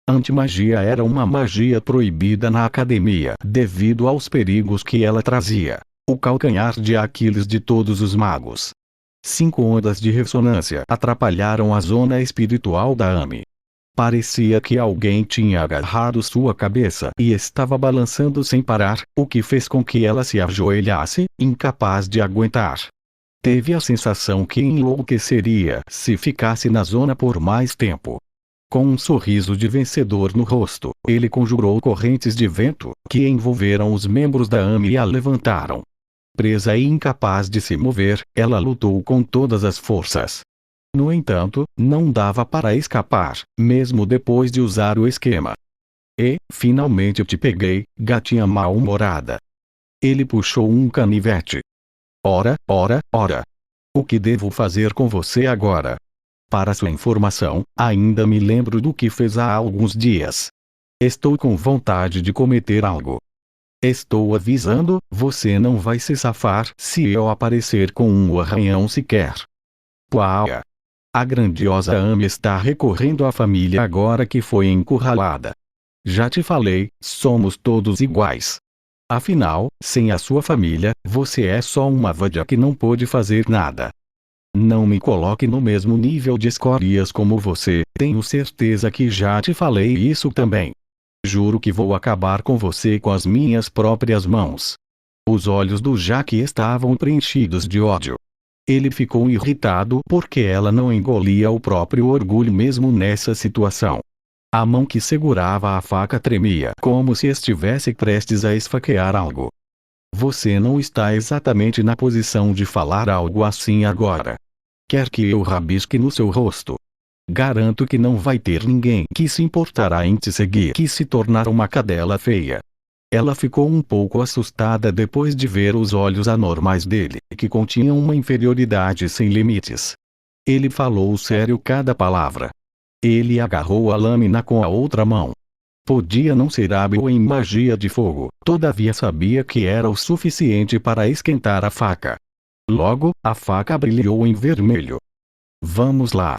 Antimagia era uma magia proibida na academia devido aos perigos que ela trazia. O calcanhar de Aquiles de todos os magos. 5 ondas de ressonância atrapalharam a zona espiritual da Amy. Parecia que alguém tinha agarrado sua cabeça e estava balançando sem parar, o que fez com que ela se ajoelhasse, incapaz de aguentar. Teve a sensação que enlouqueceria se ficasse na zona por mais tempo. Com um sorriso de vencedor no rosto, ele conjurou correntes de vento, que envolveram os membros da Amy e a levantaram. Presa e incapaz de se mover, ela lutou com todas as forças. No entanto, não dava para escapar, mesmo depois de usar o esquema. E, finalmente te peguei, gatinha mal-humorada. Ele puxou um canivete. Ora, ora, ora. O que devo fazer com você agora? Para sua informação, ainda me lembro do que fez há alguns dias. Estou com vontade de cometer algo. Estou avisando, você não vai se safar se eu aparecer com um arranhão sequer. Uau! A grandiosa Amy está recorrendo à família agora que foi encurralada. Já te falei, somos todos iguais. Afinal, sem a sua família, você é só uma vadia que não pôde fazer nada. Não me coloque no mesmo nível de escórias como você, tenho certeza que já te falei isso também. Juro que vou acabar com você com as minhas próprias mãos. Os olhos do Jaque estavam preenchidos de ódio. Ele ficou irritado porque ela não engolia o próprio orgulho mesmo nessa situação. A mão que segurava a faca tremia como se estivesse prestes a esfaquear algo. Você não está exatamente na posição de falar algo assim agora. Quer que eu rabisque no seu rosto? Garanto que não vai ter ninguém que se importará em te seguir que se tornar uma cadela feia. Ela ficou um pouco assustada depois de ver os olhos anormais dele, que continham uma inferioridade sem limites. Ele falou sério cada palavra. Ele agarrou a lâmina com a outra mão. Podia não ser hábil em magia de fogo, todavia sabia que era o suficiente para esquentar a faca. Logo, a faca brilhou em vermelho. Vamos lá.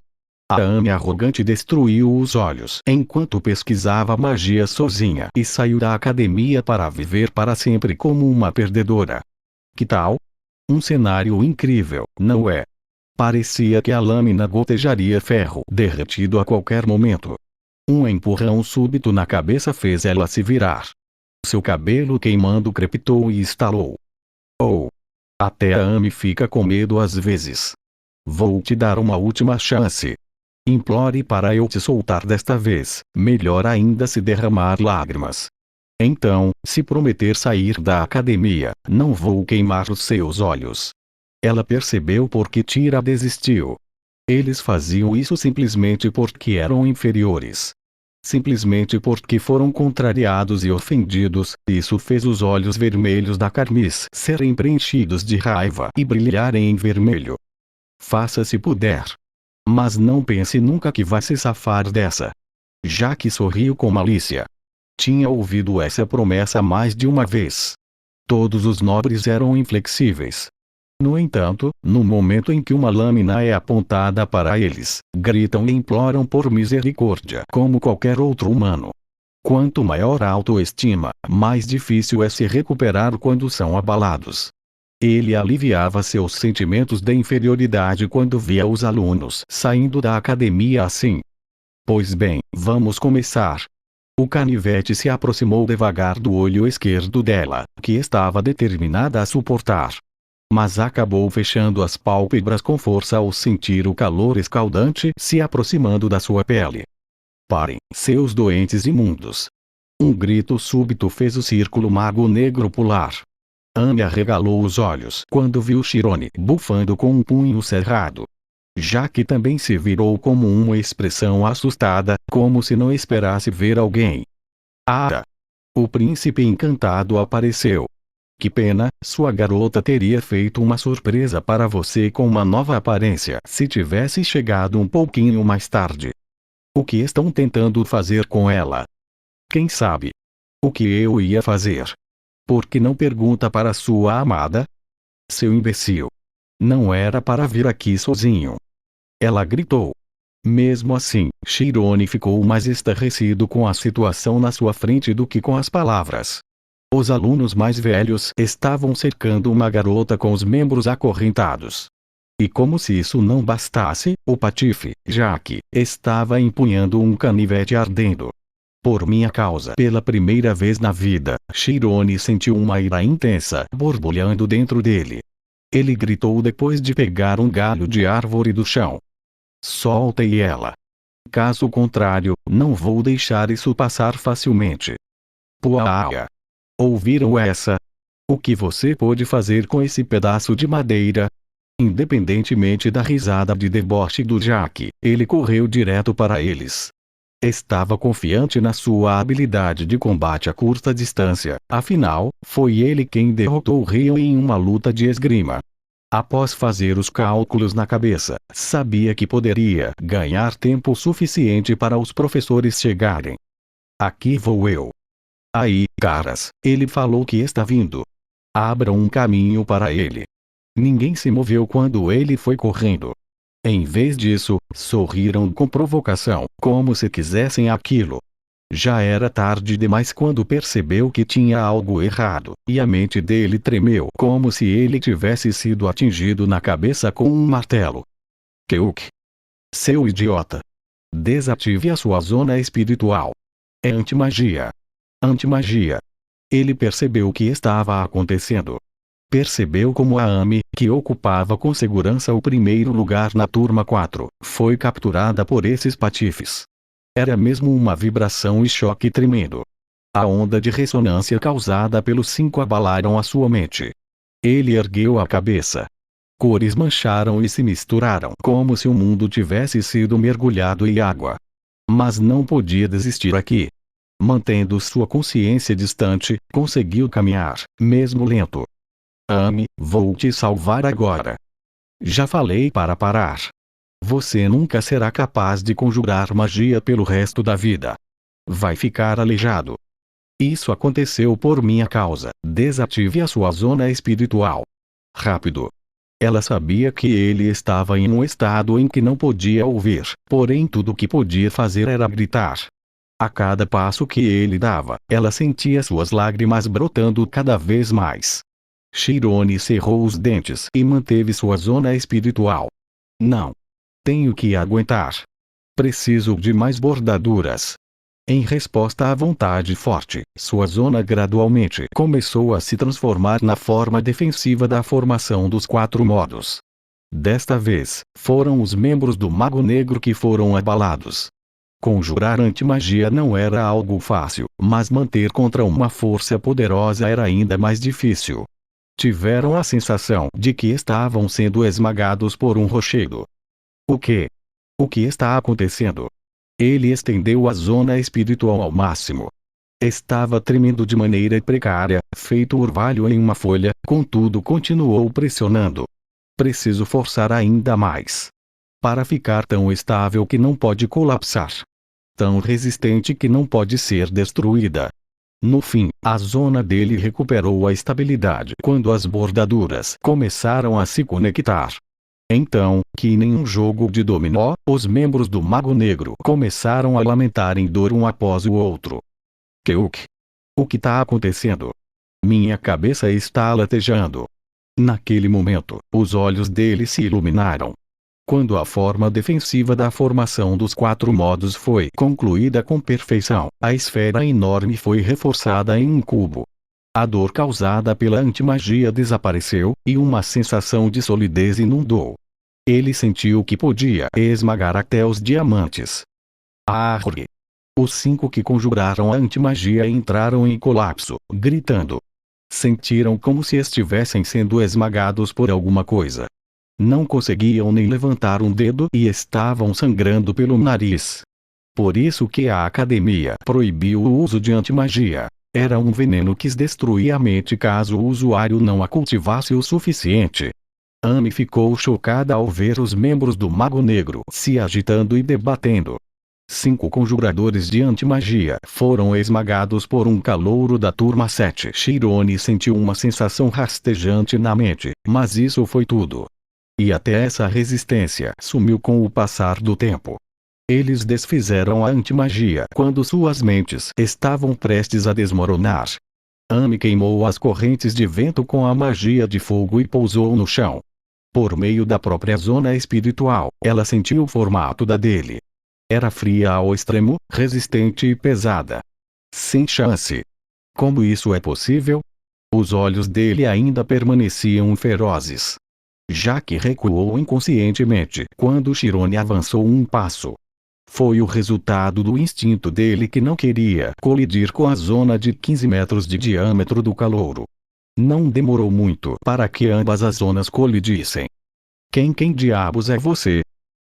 A Amy arrogante destruiu os olhos enquanto pesquisava magia sozinha e saiu da academia para viver para sempre como uma perdedora. Que tal? Um cenário incrível, não é? Parecia que a lâmina gotejaria ferro derretido a qualquer momento. Um empurrão súbito na cabeça fez ela se virar. Seu cabelo queimando crepitou e estalou. Oh! Até a Amy fica com medo às vezes. Vou te dar uma última chance. Implore para eu te soltar desta vez, melhor ainda se derramar lágrimas. Então, se prometer sair da academia, não vou queimar os seus olhos. Ela percebeu por que Tira desistiu. Eles faziam isso simplesmente porque eram inferiores. Simplesmente porque foram contrariados e ofendidos, isso fez os olhos vermelhos da Carmiss serem preenchidos de raiva e brilharem em vermelho. Faça se puder. Mas não pense nunca que vai se safar dessa. Jaque sorriu com malícia. Tinha ouvido essa promessa mais de uma vez. Todos os nobres eram inflexíveis. No entanto, no momento em que uma lâmina é apontada para eles, gritam e imploram por misericórdia como qualquer outro humano. Quanto maior a autoestima, mais difícil é se recuperar quando são abalados. Ele aliviava seus sentimentos de inferioridade quando via os alunos saindo da academia assim. Pois bem, vamos começar. O canivete se aproximou devagar do olho esquerdo dela, que estava determinada a suportar. Mas acabou fechando as pálpebras com força ao sentir o calor escaldante se aproximando da sua pele. Parem, seus doentes imundos! Um grito súbito fez o círculo mago negro pular. Amy arregalou os olhos quando viu Chirone bufando com um punho cerrado. Jaque também se virou com uma expressão assustada, como se não esperasse ver alguém. Ah! O príncipe encantado apareceu. Que pena, sua garota teria feito uma surpresa para você com uma nova aparência se tivesse chegado um pouquinho mais tarde. O que estão tentando fazer com ela? Quem sabe? O que eu ia fazer? Por que não pergunta para sua amada? Seu imbecil! Não era para vir aqui sozinho. Ela gritou. Mesmo assim, Chirone ficou mais estarrecido com a situação na sua frente do que com as palavras. Os alunos mais velhos estavam cercando uma garota com os membros acorrentados. E como se isso não bastasse, o patife, Jaque, estava empunhando um canivete ardendo. Por minha causa, pela primeira vez na vida, Chirone sentiu uma ira intensa borbulhando dentro dele. Ele gritou depois de pegar um galho de árvore do chão. Solte ela. Caso contrário, não vou deixar isso passar facilmente. Puaa! Ouviram essa? O que você pode fazer com esse pedaço de madeira? Independentemente da risada de deboche do Jaque, ele correu direto para eles. Estava confiante na sua habilidade de combate a curta distância, afinal, foi ele quem derrotou Ryo em uma luta de esgrima. Após fazer os cálculos na cabeça, sabia que poderia ganhar tempo suficiente para os professores chegarem. Aqui vou eu. Aí, caras, ele falou que está vindo. Abram um caminho para ele. Ninguém se moveu quando ele foi correndo. Em vez disso, sorriram com provocação, como se quisessem aquilo. Já era tarde demais quando percebeu que tinha algo errado, e a mente dele tremeu como se ele tivesse sido atingido na cabeça com um martelo. Keuk! Seu idiota! Desative a sua zona espiritual. É antimagia. Antimagia. Ele percebeu o que estava acontecendo. Percebeu como a Amy, que ocupava com segurança o primeiro lugar na turma 4, foi capturada por esses patifes. Era mesmo uma vibração e choque tremendo. A onda de ressonância causada pelos 5 abalaram a sua mente. Ele ergueu a cabeça. Cores mancharam e se misturaram como se o mundo tivesse sido mergulhado em água. Mas não podia desistir aqui. Mantendo sua consciência distante, conseguiu caminhar, mesmo lento. Amy, vou te salvar agora. Já falei para parar. Você nunca será capaz de conjurar magia pelo resto da vida. Vai ficar aleijado. Isso aconteceu por minha causa. Desative a sua zona espiritual. Rápido. Ela sabia que ele estava em um estado em que não podia ouvir, porém tudo o que podia fazer era gritar. A cada passo que ele dava, ela sentia suas lágrimas brotando cada vez mais. Chirone cerrou os dentes e manteve sua zona espiritual. Não. Tenho que aguentar. Preciso de mais bordaduras. Em resposta à vontade forte, sua zona gradualmente começou a se transformar na forma defensiva da formação dos 4 modos. Desta vez, foram os membros do Mago Negro que foram abalados. Conjurar antimagia não era algo fácil, mas manter contra uma força poderosa era ainda mais difícil. Tiveram a sensação de que estavam sendo esmagados por um rochedo. O que? O que está acontecendo? Ele estendeu a zona espiritual ao máximo. Estava tremendo de maneira precária, feito orvalho em uma folha, contudo continuou pressionando. Preciso forçar ainda mais. Para ficar tão estável que não pode colapsar. Tão resistente que não pode ser destruída. No fim, a zona dele recuperou a estabilidade quando as bordaduras começaram a se conectar. Então, que nem um jogo de dominó, os membros do Mago Negro começaram a lamentar em dor um após o outro. Keuk! O que está acontecendo? Minha cabeça está latejando. Naquele momento, os olhos dele se iluminaram. Quando a forma defensiva da formação dos 4 modos foi concluída com perfeição, a esfera enorme foi reforçada em um cubo. A dor causada pela antimagia desapareceu, e uma sensação de solidez inundou. Ele sentiu que podia esmagar até os diamantes. Arre! Os 5 que conjuraram a antimagia entraram em colapso, gritando. Sentiram como se estivessem sendo esmagados por alguma coisa. Não conseguiam nem levantar um dedo e estavam sangrando pelo nariz. Por isso que a academia proibiu o uso de antimagia. Era um veneno que destruía a mente caso o usuário não a cultivasse o suficiente. Amy ficou chocada ao ver os membros do Mago Negro se agitando e debatendo. 5 conjuradores de antimagia foram esmagados por um calouro da turma 7. Chirone sentiu uma sensação rastejante na mente, mas isso foi tudo. E até essa resistência sumiu com o passar do tempo. Eles desfizeram a antimagia quando suas mentes estavam prestes a desmoronar. Amy queimou as correntes de vento com a magia de fogo e pousou no chão. Por meio da própria zona espiritual, ela sentiu o formato da dele. Era fria ao extremo, resistente e pesada. Sem chance. Como isso é possível? Os olhos dele ainda permaneciam ferozes. Jaque recuou inconscientemente quando Chirone avançou um passo. Foi o resultado do instinto dele que não queria colidir com a zona de 15 metros de diâmetro do calouro. Não demorou muito para que ambas as zonas colidissem. Quem diabos é você?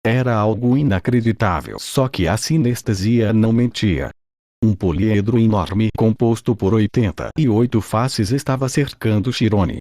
Era algo inacreditável. Só que a sinestesia não mentia. Um poliedro enorme composto por 88 faces estava cercando Chirone.